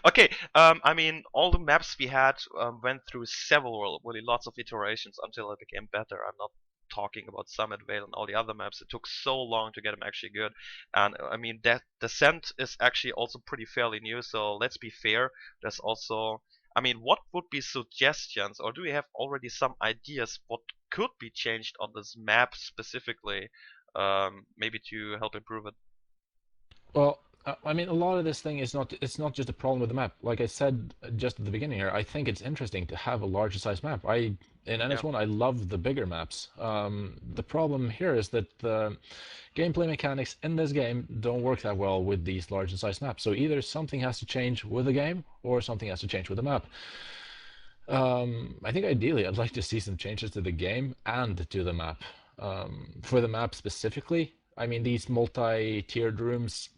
Okay, I mean, all the maps we had went through several, really lots of iterations until it became better. I'm not talking about Summit, Vale, and all the other maps. It took so long to get them actually good. And I mean, that Descent is actually also pretty fairly new, so let's be fair. There's also, I mean, what would be suggestions, or do we have already some ideas what could be changed on this map specifically, maybe to help improve it? Well, I mean, a lot of this thing is it's not just a problem with the map. Like I said just at the beginning here, I think it's interesting to have a larger size map. In NS1, I love the bigger maps. The problem here is that the gameplay mechanics in this game don't work that well with these larger size maps. So either something has to change with the game or something has to change with the map. I think ideally I'd like to see some changes to the game and to the map. For the map specifically, I mean, these multi-tiered rooms,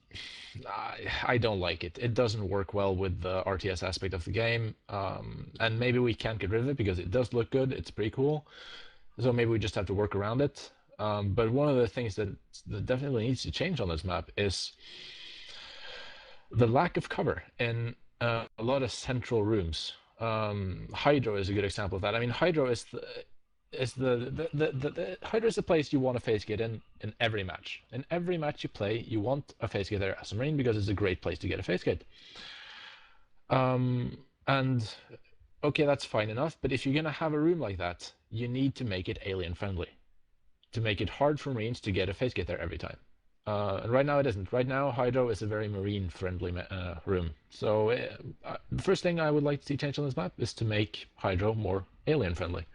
I don't like it. It doesn't work well with the RTS aspect of the game. And maybe we can't get rid of it because it does look good. It's pretty cool. So maybe we just have to work around it. But one of the things that definitely needs to change on this map is the lack of cover in a lot of central rooms. Hydro is a good example of that. I mean, Hydro is Hydro is the place you want a face gate in every match. In every match you play, you want a face gate there as a Marine because it's a great place to get a face gate. And okay, that's fine enough, but if you're gonna have a room like that, you need to make it alien friendly, to make it hard for Marines to get a face gate there every time. And right now it isn't. Right now, Hydro is a very Marine-friendly room. So the first thing I would like to see changed on this map is to make Hydro more alien-friendly.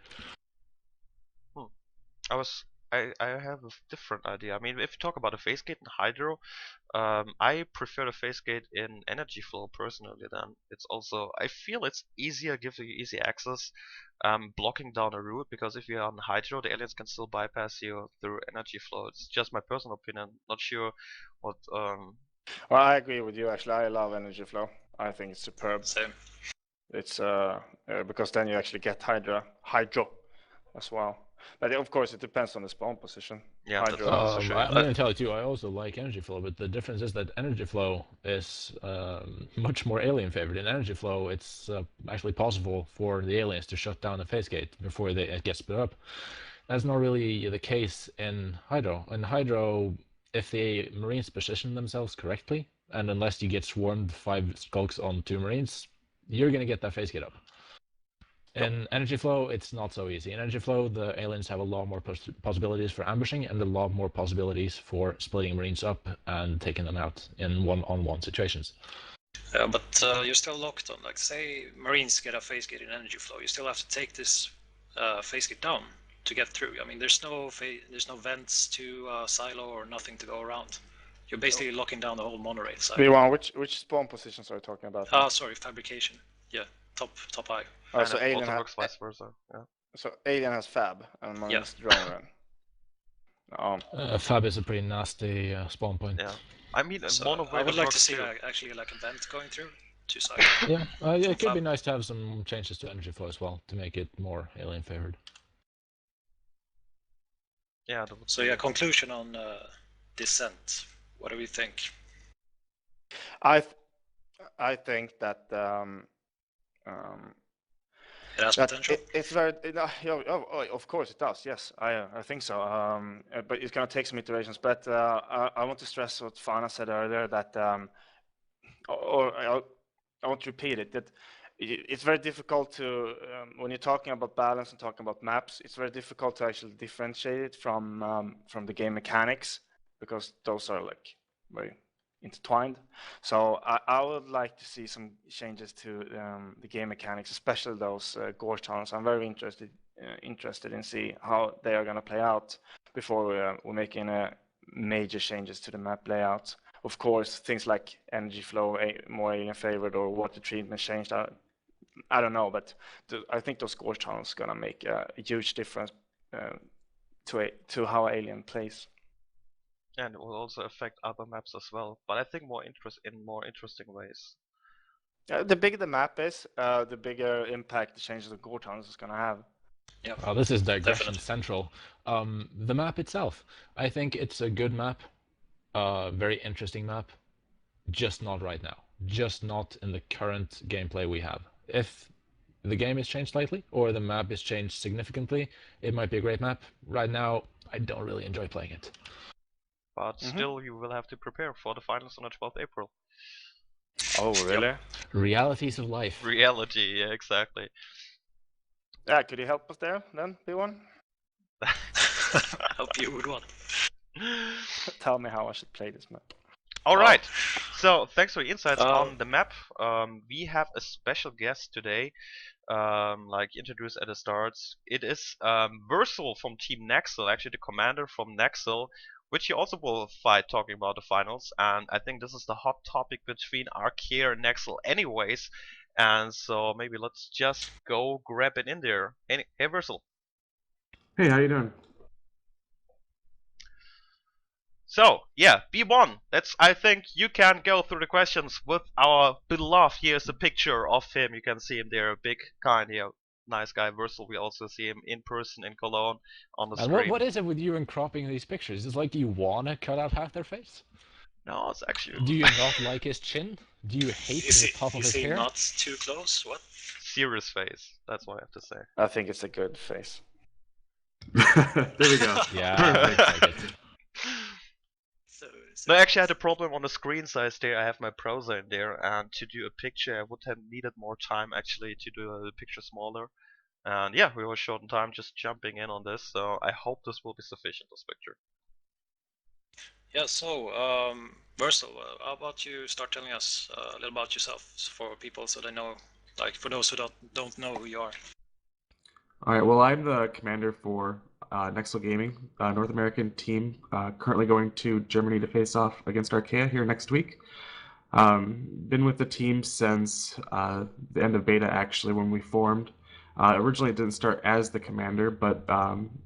I have a different idea. I mean, if you talk about a phase gate in Hydro, I prefer the phase gate in Energy Flow personally. Then it's also, I feel it's easier, gives you easy access, blocking down a route, because if you're on Hydro, the aliens can still bypass you through Energy Flow. It's just my personal opinion. Not sure what. Well, I agree with you. Actually, I love Energy Flow. I think it's superb. Same. It's because then you actually get Hydro as well. But of course, it depends on the spawn position. Yeah, that's Hydro. also true. I'm going to tell you too, I also like Energy Flow, but the difference is that Energy Flow is much more alien favored. In Energy Flow, it's actually possible for the aliens to shut down the face gate before it gets split up. That's not really the case in Hydro. In Hydro, if the Marines position themselves correctly, and unless you get swarmed 5 skulks on 2 Marines, you're going to get that face gate up. In Energy Flow, it's not so easy. In Energy Flow, the aliens have a lot more possibilities for ambushing and a lot more possibilities for splitting Marines up and taking them out in one-on-one situations. Yeah, but you're still locked on, like, say Marines get a face gate in Energy Flow, you still have to take this face gate down to get through. I mean, there's no vents to silo or nothing to go around. You're basically locking down the whole monorail side. V1, which spawn positions are you talking about? Sorry, fabrication. Yeah, top high. Oh, so And it Alien also works vice versa. Yeah. So Alien has Fab and Marines drone run. Fab is a pretty nasty spawn point. Yeah. I mean, So I would like to see actually like a vent going through to side. Yeah, it could be nice to have some changes to Energy Flow as well to make it more alien favored. Yeah. So yeah, conclusion on Descent. What do we think? I think that it has potential. It's very. Of course it does. Yes, I think so. But it's gonna take some iterations. But I want to stress what Fana said earlier that, I want to repeat it, that it's very difficult to when you're talking about balance and talking about maps, it's very difficult to actually differentiate it from the game mechanics, because those are like very intertwined. So I would like to see some changes to the game mechanics, especially those gorge tunnels. I'm very interested in see how they are going to play out before we're making major changes to the map layout. Of course, things like Energy Flow, more alien favored, or water treatment changed. I don't know, but I think those gorge tunnels are going to make a huge difference to how Alien plays. And it will also affect other maps as well, but I think in more interesting ways. The bigger the map is, the bigger impact the changes of Gore Towns is going to have. Yeah. Oh, this is digression Definitely. central. The map itself, I think it's a good map, very interesting map, just not right now, just not in the current gameplay we have. If the game is changed slightly or the map is changed significantly, it might be a great map. Right now, I don't really enjoy playing it. But still, you will have to prepare for the finals on the 12th April. Oh, really? Yep. Realities of life. Reality, yeah, exactly. Yeah, could you help us there then, B1? Hope you would want. Tell me how I should play this map. All right. So thanks for your insights Oh. on the map. We have a special guest today, like introduced at the start. It is Virsoul from Team Nexzil, actually the commander from Nexzil, which you also will fight talking about the finals. And I think this is the hot topic between Arcare and Nexzil anyways. And so maybe let's just go grab it in there. Hey, Virsoul. Hey, how you doing? So, yeah, B1, I think you can go through the questions with our beloved. Here's a picture of him. You can see him there, big, kind, nice guy, Virsoul. We also see him in person in Cologne on the And stream. what is it with you and cropping these pictures? Is it like you want to cut out half their face? No, it's actually... Do you not like his chin? Do you hate the top of his hair? Not too close? What? serious face. That's what I have to say. I think it's a good face. There we go. Yeah, looks like it. No, actually, I had a problem on the screen size there. I have my browser in there, and to do a picture, I would have needed more time actually to do the picture smaller. And yeah, we were short on time just jumping in on this, so I hope this will be sufficient, this picture. Yeah, so, Virsoul, how about you start telling us a little about yourself for people so they know, like for those who don't know who you are. All right. Well, I'm the commander for Nexzil Gaming, North American team, currently going to Germany to face off against Arcea here next week. Been with the team since the end of beta, actually, when we formed. Originally, it didn't start as the commander, but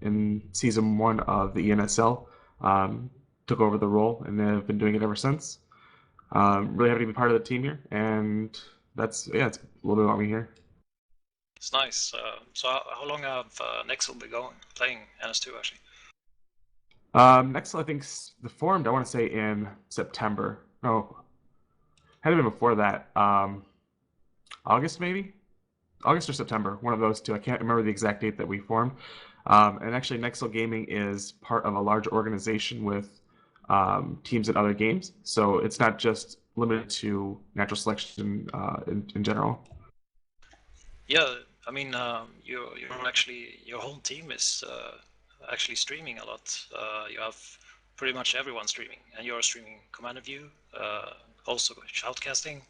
in season 1 of the NSL, took over the role, and have been doing it ever since. Really happy to be part of the team here, and it's a little bit about me here. It's nice. So how long have Nexzil been playing NS2 actually? Nexzil, I think, formed, I want to say, in September. No, had it been before that. August, maybe? August or September, one of those two. I can't remember the exact date that we formed. And actually, Nexzil Gaming is part of a large organization with teams in other games. So it's not just limited to natural selection in general. Yeah, I mean, you're actually, your whole team is actually streaming a lot. You have pretty much everyone streaming, and you're streaming Commander View, also shoutcasting.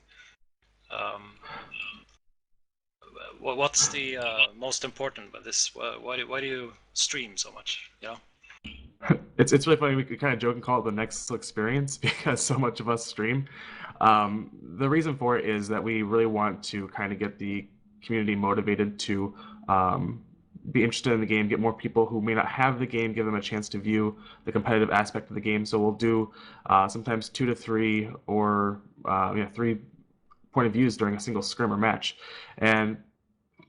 What's the most important with this? Why do you stream so much? You know? It's really funny. We could kind of joke and call it the Nexzil experience because so much of us stream. The reason for it is that we really want to kind of get the community motivated to be interested in the game, get more people who may not have the game, give them a chance to view the competitive aspect of the game. So we'll do sometimes 2 to 3 or 3 point of views during a single scrim or match. And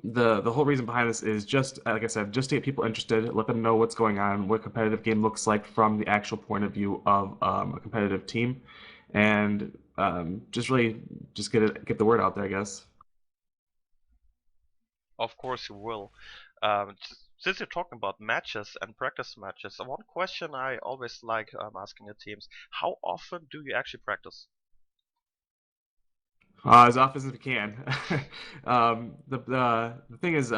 the whole reason behind this is just, like I said, just to get people interested, let them know what's going on, what a competitive game looks like from the actual point of view of a competitive team, and just get the word out there, I guess. Of course you will. Since you're talking about matches and practice matches, one question I always like asking the teams: how often do you actually practice? As often as we can. The thing is,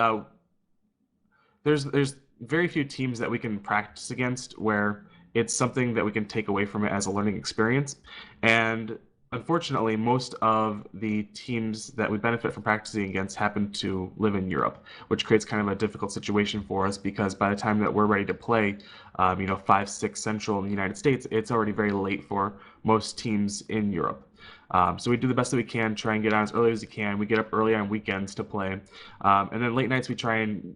there's very few teams that we can practice against where it's something that we can take away from it as a learning experience. And unfortunately, most of the teams that we benefit from practicing against happen to live in Europe, which creates kind of a difficult situation for us because by the time that we're ready to play, 5, 6 Central in the United States, it's already very late for most teams in Europe. So we do the best that we can, try and get on as early as we can. We get up early on weekends to play. And then late nights we try and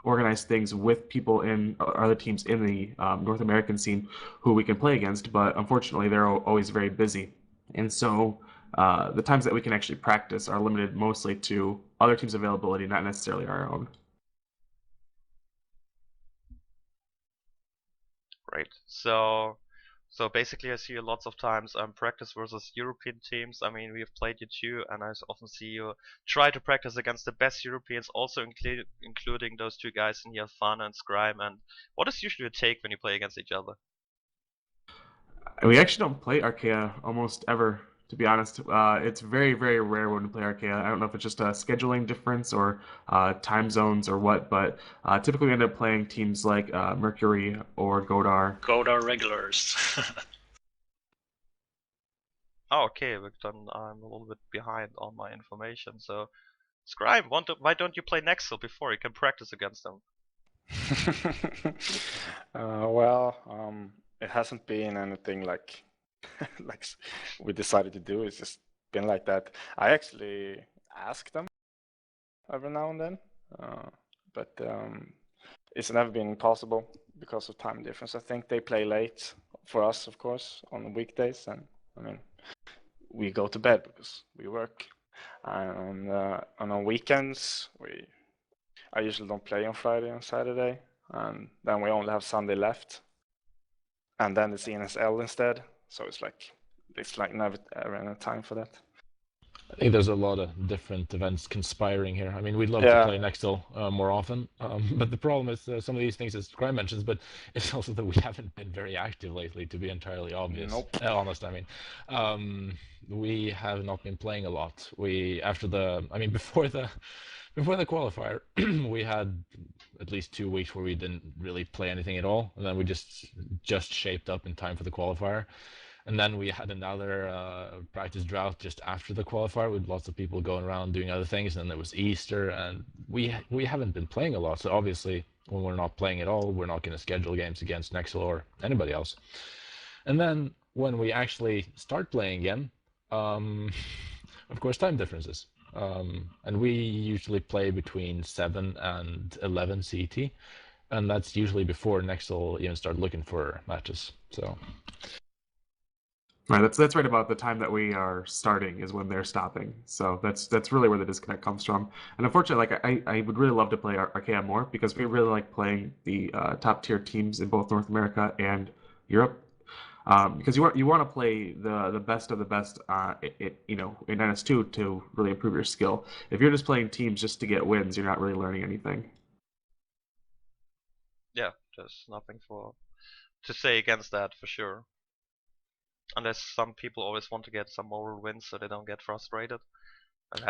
organize things with people in other teams in the North American scene who we can play against, but unfortunately they're always very busy. And so the times that we can actually practice are limited mostly to other teams' availability, not necessarily our own. Great. So basically, I see you lots of times practice versus European teams. I mean, we've played you too, and I often see you try to practice against the best Europeans, also including those two guys in here, Fana and Scrajm. And what is usually your take when you play against each other? We actually don't play Archaea almost ever, to be honest. It's very, very rare when we play Archaea. I don't know if it's just a scheduling difference or time zones or what, but typically we end up playing teams like Mercury or Godar. Godar regulars. Oh, okay, but then I'm a little bit behind on my information. So, Scrajm, why don't you play Nexzil before you can practice against them? It hasn't been anything like like we decided to do. It's just been like that. I actually ask them every now and then, but it's never been possible because of time difference. I think they play late for us, of course, on the weekdays, and I mean, we go to bed because we work. And on weekends, I usually don't play on Friday and Saturday, and then we only have Sunday left. And then it's NSL instead, so it's like never ever any time for that. I think there's a lot of different events conspiring here. I mean, we'd love to play Nexzil more often, but the problem is some of these things, as Scrajm mentions, but it's also that we haven't been very active lately, to be entirely obvious. Nope. Honest, I mean, we have not been playing a lot. Before the qualifier, we had at least 2 weeks where we didn't really play anything at all, and then we just shaped up in time for the qualifier. And then we had another practice drought just after the qualifier with lots of people going around doing other things. And then there was Easter, and we haven't been playing a lot. So obviously, when we're not playing at all, we're not going to schedule games against Nexzil or anybody else. And then when we actually start playing again, of course, time differences. And we usually play between 7 and 11 CET, and that's usually before Nexzil even start looking for matches. So. Right, that's right about the time that we are starting is when they're stopping. So that's really where the disconnect comes from. And unfortunately, like I would really love to play Archaea more because we really like playing the top tier teams in both North America and Europe. Because you want to play the best of the best, in NS2 to really improve your skill. If you're just playing teams just to get wins, you're not really learning anything. Yeah, there's nothing to say against that for sure. Unless some people always want to get some moral wins so they don't get frustrated.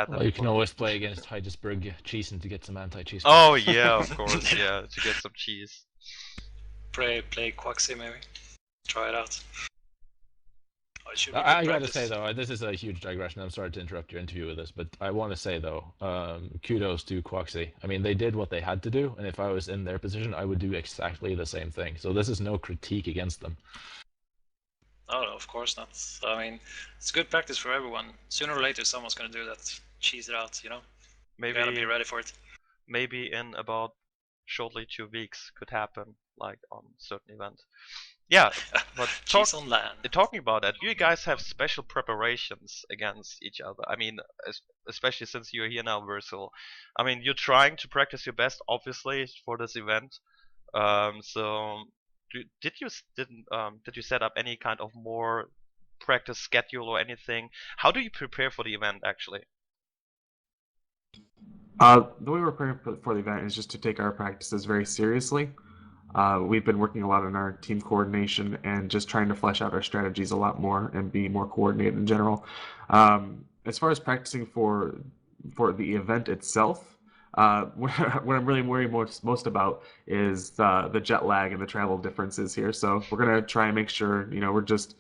Well, you can always play against Heidelberg Cheesen to get some anti-cheese. Oh yeah, of course, yeah, to get some cheese. Play Quaxi maybe. Try it out. I gotta say though, this is a huge digression. I'm sorry to interrupt your interview with this, but I want to say though, kudos to Quaxi. I mean, they did what they had to do, and if I was in their position, I would do exactly the same thing. So this is no critique against them. Oh, no, of course not. I mean, it's good practice for everyone. Sooner or later, someone's gonna do that. Cheese it out, you know. Maybe you gotta be ready for it. Maybe in about shortly 2 weeks could happen, like on certain event. Yeah, but cheese on land. Talking about that, you guys have special preparations against each other. I mean, especially since you're here now, Virsoul. I mean, you're trying to practice your best, obviously, for this event. So. Did you set up any kind of more practice schedule or anything? How do you prepare for the event actually? The way we're preparing for the event is just to take our practices very seriously. We've been working a lot on our team coordination and just trying to flesh out our strategies a lot more and be more coordinated in general. As far as practicing for the event itself, what I'm really worried most about is the jet lag and the travel differences here. So we're gonna try and make sure we're just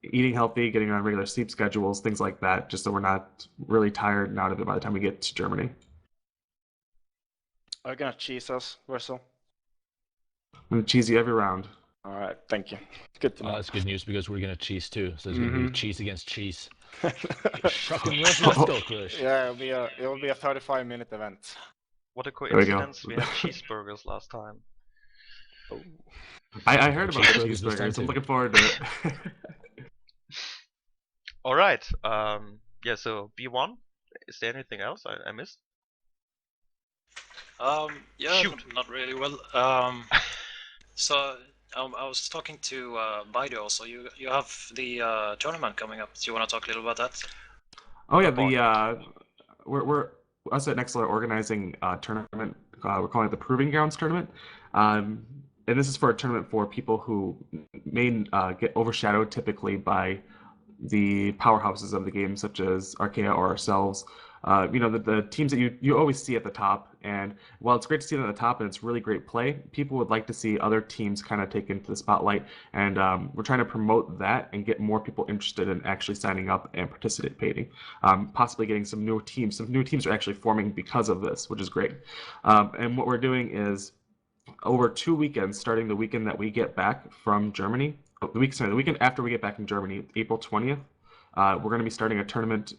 eating healthy, getting on regular sleep schedules, things like that, just so we're not really tired and out of it by the time we get to Germany. Are you gonna cheese us, Virsoul? I'm gonna cheese you every round. All right, thank you. Good to know. That's good news because we're gonna cheese too. So it's gonna be cheese against cheese. Yeah, it'll be a 35-minute event. What a There we go. coincidence! We had cheeseburgers last time. Oh. I heard about the Cheeseburgers this time cheeseburgers. I'm too. looking forward to it. All right. Yeah. So B1. Is there anything else I missed? Yeah, Shoot. not really. Well, so I was talking to Baidu also. You have the tournament coming up. Do you want to talk a little about that? Oh yeah, Good point. we're us at Nexzil are organizing a tournament. We're calling it the Proving Grounds tournament, and this is for a tournament for people who may get overshadowed typically by the powerhouses of the game, such as Archaea or ourselves. The teams that you always see at the top, and while it's great to see them at the top and it's really great play, people would like to see other teams kind of take into the spotlight, and we're trying to promote that and get more people interested in actually signing up and participating, possibly getting some new teams. Some new teams are actually forming because of this, which is great. And what we're doing is over 2 weekends, starting the weekend that we get back from Germany, the weekend after we get back from Germany, April 20th, we're going to be starting a tournament,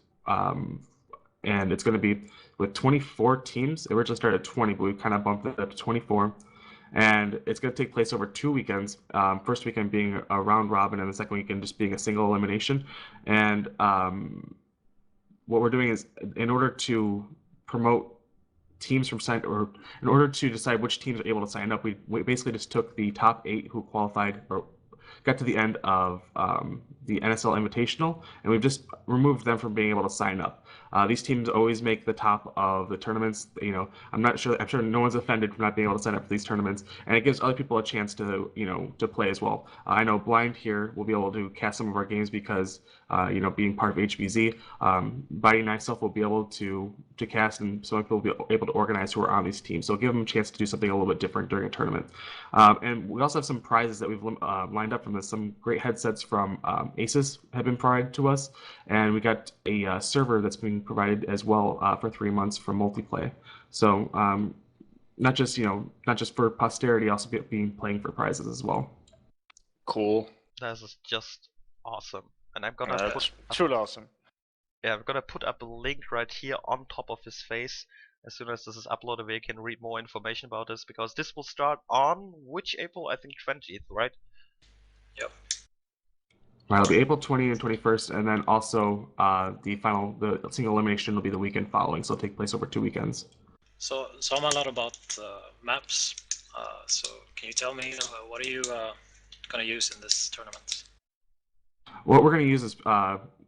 and it's going to be with 24 teams. It originally started at 20, but we kind of bumped it up to 24. And it's going to take place over 2 weekends. First weekend being a round robin, and the second weekend just being a single elimination. And what we're doing is, in order to promote teams from sign, or in order to decide which teams are able to sign up, we basically just took the top 8 who qualified or got to the end of the NSL Invitational, and we've just removed them from being able to sign up. These teams always make the top of the tournaments. I'm sure no one's offended for not being able to sign up for these tournaments, and it gives other people a chance to to play as well. I know Blind here will be able to cast some of our games because being part of HBZ, Body and myself will be able to cast, and some people will be able to organize who are on these teams. So give them a chance to do something a little bit different during a tournament. And we also have some prizes that we've lined up from this. Some great headsets from Asus have been provided to us, and we got a server that's being provided as well for 3 months for multiplayer. So not just for posterity, also playing for prizes as well. Cool. That is just awesome. And I'm gonna That's put truly awesome. Yeah, I'm gonna put up a link right here on top of his face. As soon as this is uploaded, we can read more information about this, because this will start on which April? I think 20th, right? Yep. Right, it'll be April 20th and 21st, and then also the single elimination will be the weekend following, so it'll take place over 2 weekends. So I'm a lot about maps. So can you tell me what are you gonna use in this tournament? What we're going to use is,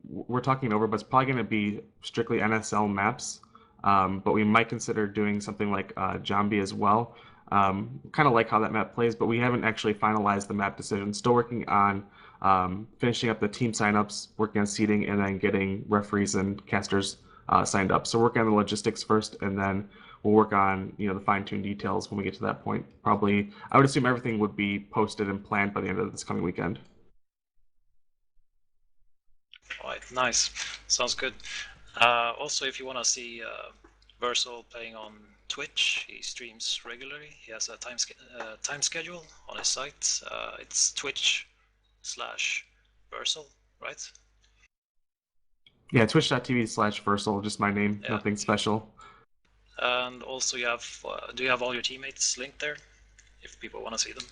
we're talking it over, but it's probably going to be strictly NSL maps, but we might consider doing something like Jambi as well. Kind of like how that map plays, but we haven't actually finalized the map decision. Still working on finishing up the team signups, working on seeding, and then getting referees and casters signed up. So working on the logistics first, and then we'll work on the fine-tuned details when we get to that point. Probably, I would assume everything would be posted and planned by the end of this coming weekend. Alright, nice. Sounds good. Also, if you want to see Virsoul playing on Twitch, he streams regularly. He has a time schedule on his site. It's Twitch/Virsoul, right? Yeah, twitch.tv/Virsoul, just my name, Yeah. nothing special. And also, you have do you have all your teammates linked there, if people want to see them?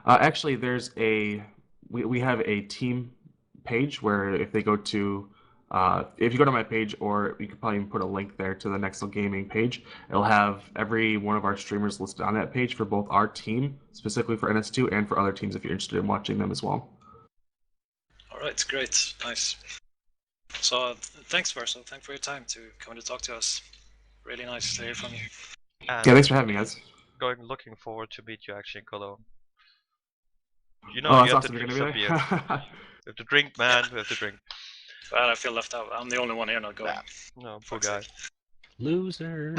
Actually, we have a team page where if you go to my page, or you could probably put a link there to the Nexzil Gaming page, it'll have every one of our streamers listed on that page for both our team, specifically for NS2, and for other teams if you're interested in watching them as well. Alright, great, nice. So thanks, Virsoul. Thanks for your time to come to talk to us. Really nice to hear from you. And Yeah, thanks for having me, guys. looking forward to meet you actually in Cologne. You Oh, that's have awesome. to You're drink gonna some be beer. there? We have to drink, man. We have to drink. Well, I feel left out. I'm the only one here not going. No, poor guy. Loser.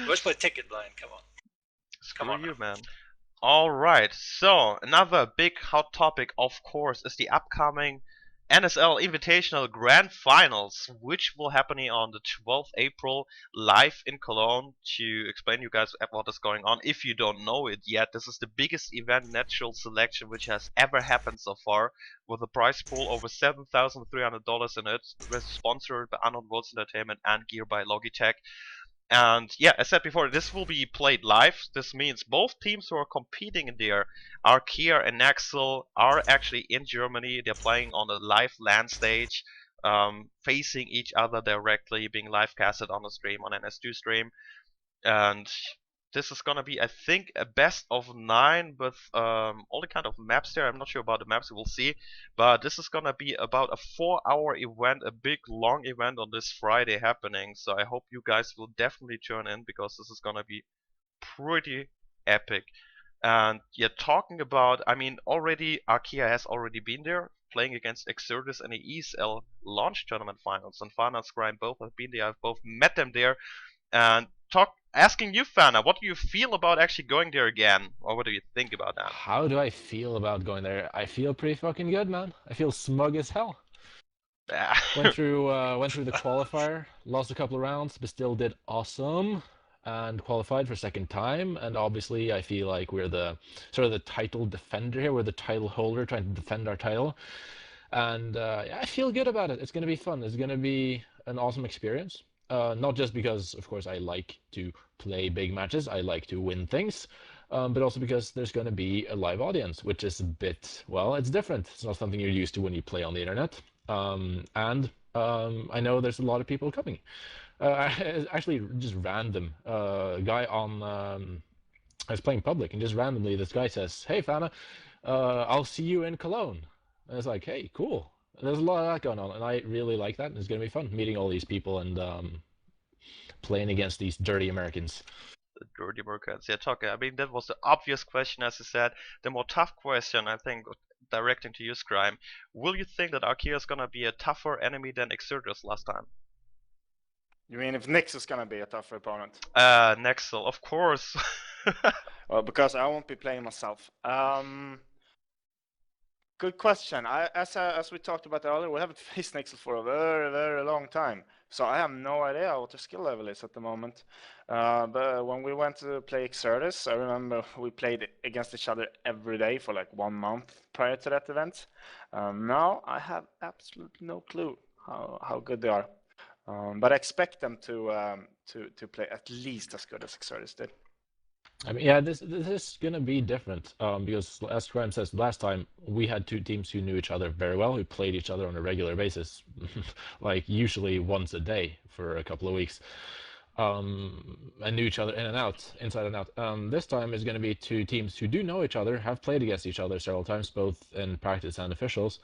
Let's play Ticket Blind. Come on. Screw you, man. Alright, so another big hot topic, of course, is the upcoming NSL Invitational Grand Finals, which will happen on the 12th April live in Cologne. To explain you guys what is going on, if you don't know it yet, this is the biggest event natural selection which has ever happened so far, with a prize pool over $7,300 in it, sponsored by Unknown Worlds Entertainment and gear by Logitech. And yeah, as said before, this will be played live. This means both teams who are competing in there, Arkia and Nexzil, are actually in Germany. They're playing on a live LAN stage, facing each other directly, being live casted on the stream, on NS2 stream. And this is gonna be, I think, a best of 9 with all the kind of maps there. I'm not sure about the maps, we'll see. But this is gonna be about a 4-hour event, a big long event on this Friday happening. So I hope you guys will definitely tune in, because this is gonna be pretty epic. And yeah, talking about, I mean, already Arkia has already been there, playing against Exertus in the ESL launch tournament finals, and Fana and Scrajm both have been there. I've both met them there. And asking you, Fana, what do you feel about actually going there again, or what do you think about that? How do I feel about going there? I feel pretty fucking good, man. I feel smug as hell. Went through the qualifier, lost a couple of rounds, but still did awesome, and qualified for second time. And obviously, I feel like we're the sort of the title defender here. We're the title holder, trying to defend our title. And yeah, I feel good about it. It's gonna be fun. It's gonna be an awesome experience. Not just because, of course, I like to play big matches, I like to win things, but also because there's going to be a live audience, which is a bit, well, it's different. It's not something you're used to when you play on the internet. And I know there's a lot of people coming. Actually, just random. Guy on, I was playing public, and just randomly this guy says, "Hey, Fana, I'll see you in Cologne." And it's like, hey, cool. There's a lot of that going on, and I really like that, and it's going to be fun meeting all these people and playing against these dirty Americans. The dirty Americans, yeah, talking. I mean, that was the obvious question, as you said. The more tough question, I think, directing to you, Scrajm, will you think that Arkia is going to be a tougher enemy than Exertus last time? You mean if Nix is gonna be a tougher opponent? Nexzil, of course. Well, because I won't be playing myself. Good question. As we talked about earlier, we haven't faced Nexzil for a very, very long time. So I have no idea what their skill level is at the moment. But when we went to play Exertus, I remember we played against each other every day for like 1 month prior to that event. Now I have absolutely no clue how good they are. But I expect them to play at least as good as Exertus did. I mean, yeah, this is gonna be different because, as Scrajm says, last time we had two teams who knew each other very well, who played each other on a regular basis, like usually once a day for a couple of weeks, and knew each other in and out, inside and out. This time is going to be two teams who do know each other, have played against each other several times, both in practice and officials,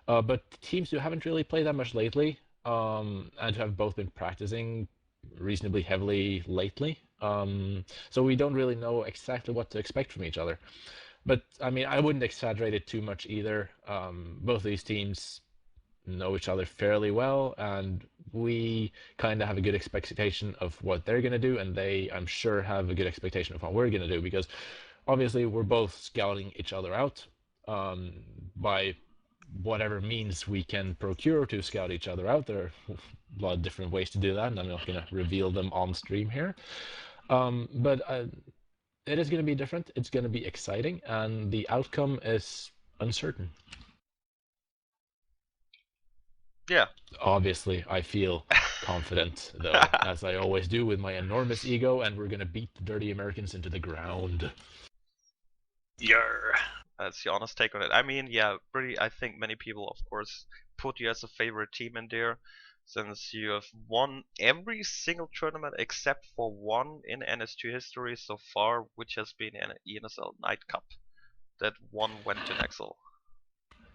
but teams who haven't really played that much lately, and who have both been practicing reasonably heavily lately. So we don't really know exactly what to expect from each other. But I mean, I wouldn't exaggerate it too much either. Both of these teams know each other fairly well, and we kind of have a good expectation of what they're going to do, and they, I'm sure, have a good expectation of what we're going to do, because obviously we're both scouting each other out by whatever means we can procure to scout each other out. There are a lot of different ways to do that, and I'm not going to reveal them on stream here. But it is going to be different. It's going to be exciting, and the outcome is uncertain. Yeah. Obviously, I feel confident, though, as I always do with my enormous ego, and we're going to beat the dirty Americans into the ground. Yer. That's the honest take on it. I mean, yeah, pretty. I think many people, of course, put you as a favorite team in there, since you have won every single tournament except for one in NS2 history so far, which has been an ENSL Night Cup. That one went to Nexzil.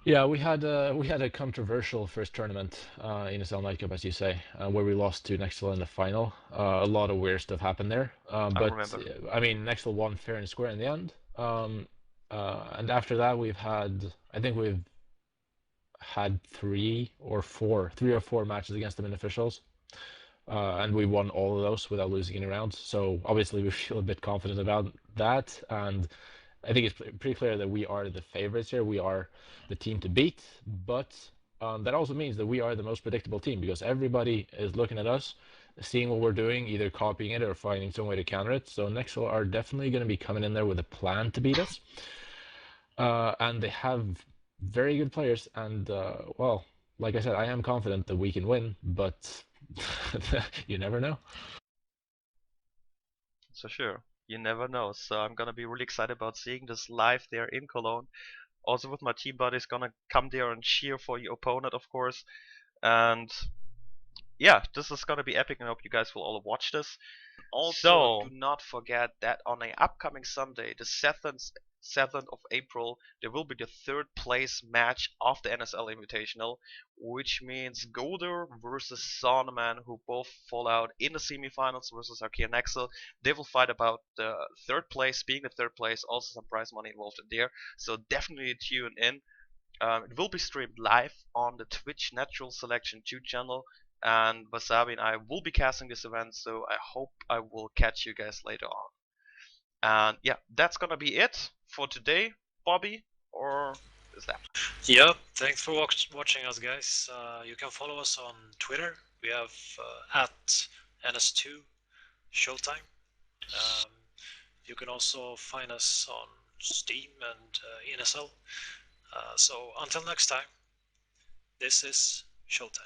Yeah, we had a controversial first tournament, ENSL Night Cup, as you say, where we lost to Nexzil in the final. A lot of weird stuff happened there, but I mean, Nexzil won fair and square in the end. And after that, I think we've had three or four matches against them in officials, and we won all of those without losing any rounds. So obviously we feel a bit confident about that, and I think it's pretty clear that we are the favorites here. We are the team to beat, but that also means that we are the most predictable team because everybody is looking at us, seeing what we're doing, either copying it or finding some way to counter it. So Nexzil are definitely going to be coming in there with a plan to beat us. And they have very good players. And, well, like I said, I am confident that we can win, but you never know. So sure, you never know. So I'm gonna be really excited about seeing this live there in Cologne. Also with my team buddies, gonna come there and cheer for your opponent, of course. And yeah, this is gonna be epic, and I hope you guys will all watch this. Also, do not forget that on an upcoming Sunday, the 7th of April, there will be the third place match of the NSL Invitational, which means Golder versus Sonneman, who both fall out in the semifinals versus Arcane Nexzil. They will fight about the third place, being the third place, also some prize money involved in there. So definitely tune in. It will be streamed live on the Twitch Natural Selection 2 channel, and Wasabi and I will be casting this event, so I hope I will catch you guys later on. And yeah, that's gonna be it for today, Bobby, or is that? Yep, thanks for watching us, guys. You can follow us on Twitter. We have at NS2 SHOWTIME. You can also find us on Steam and NSL. So until next time, this is SHOWTIME.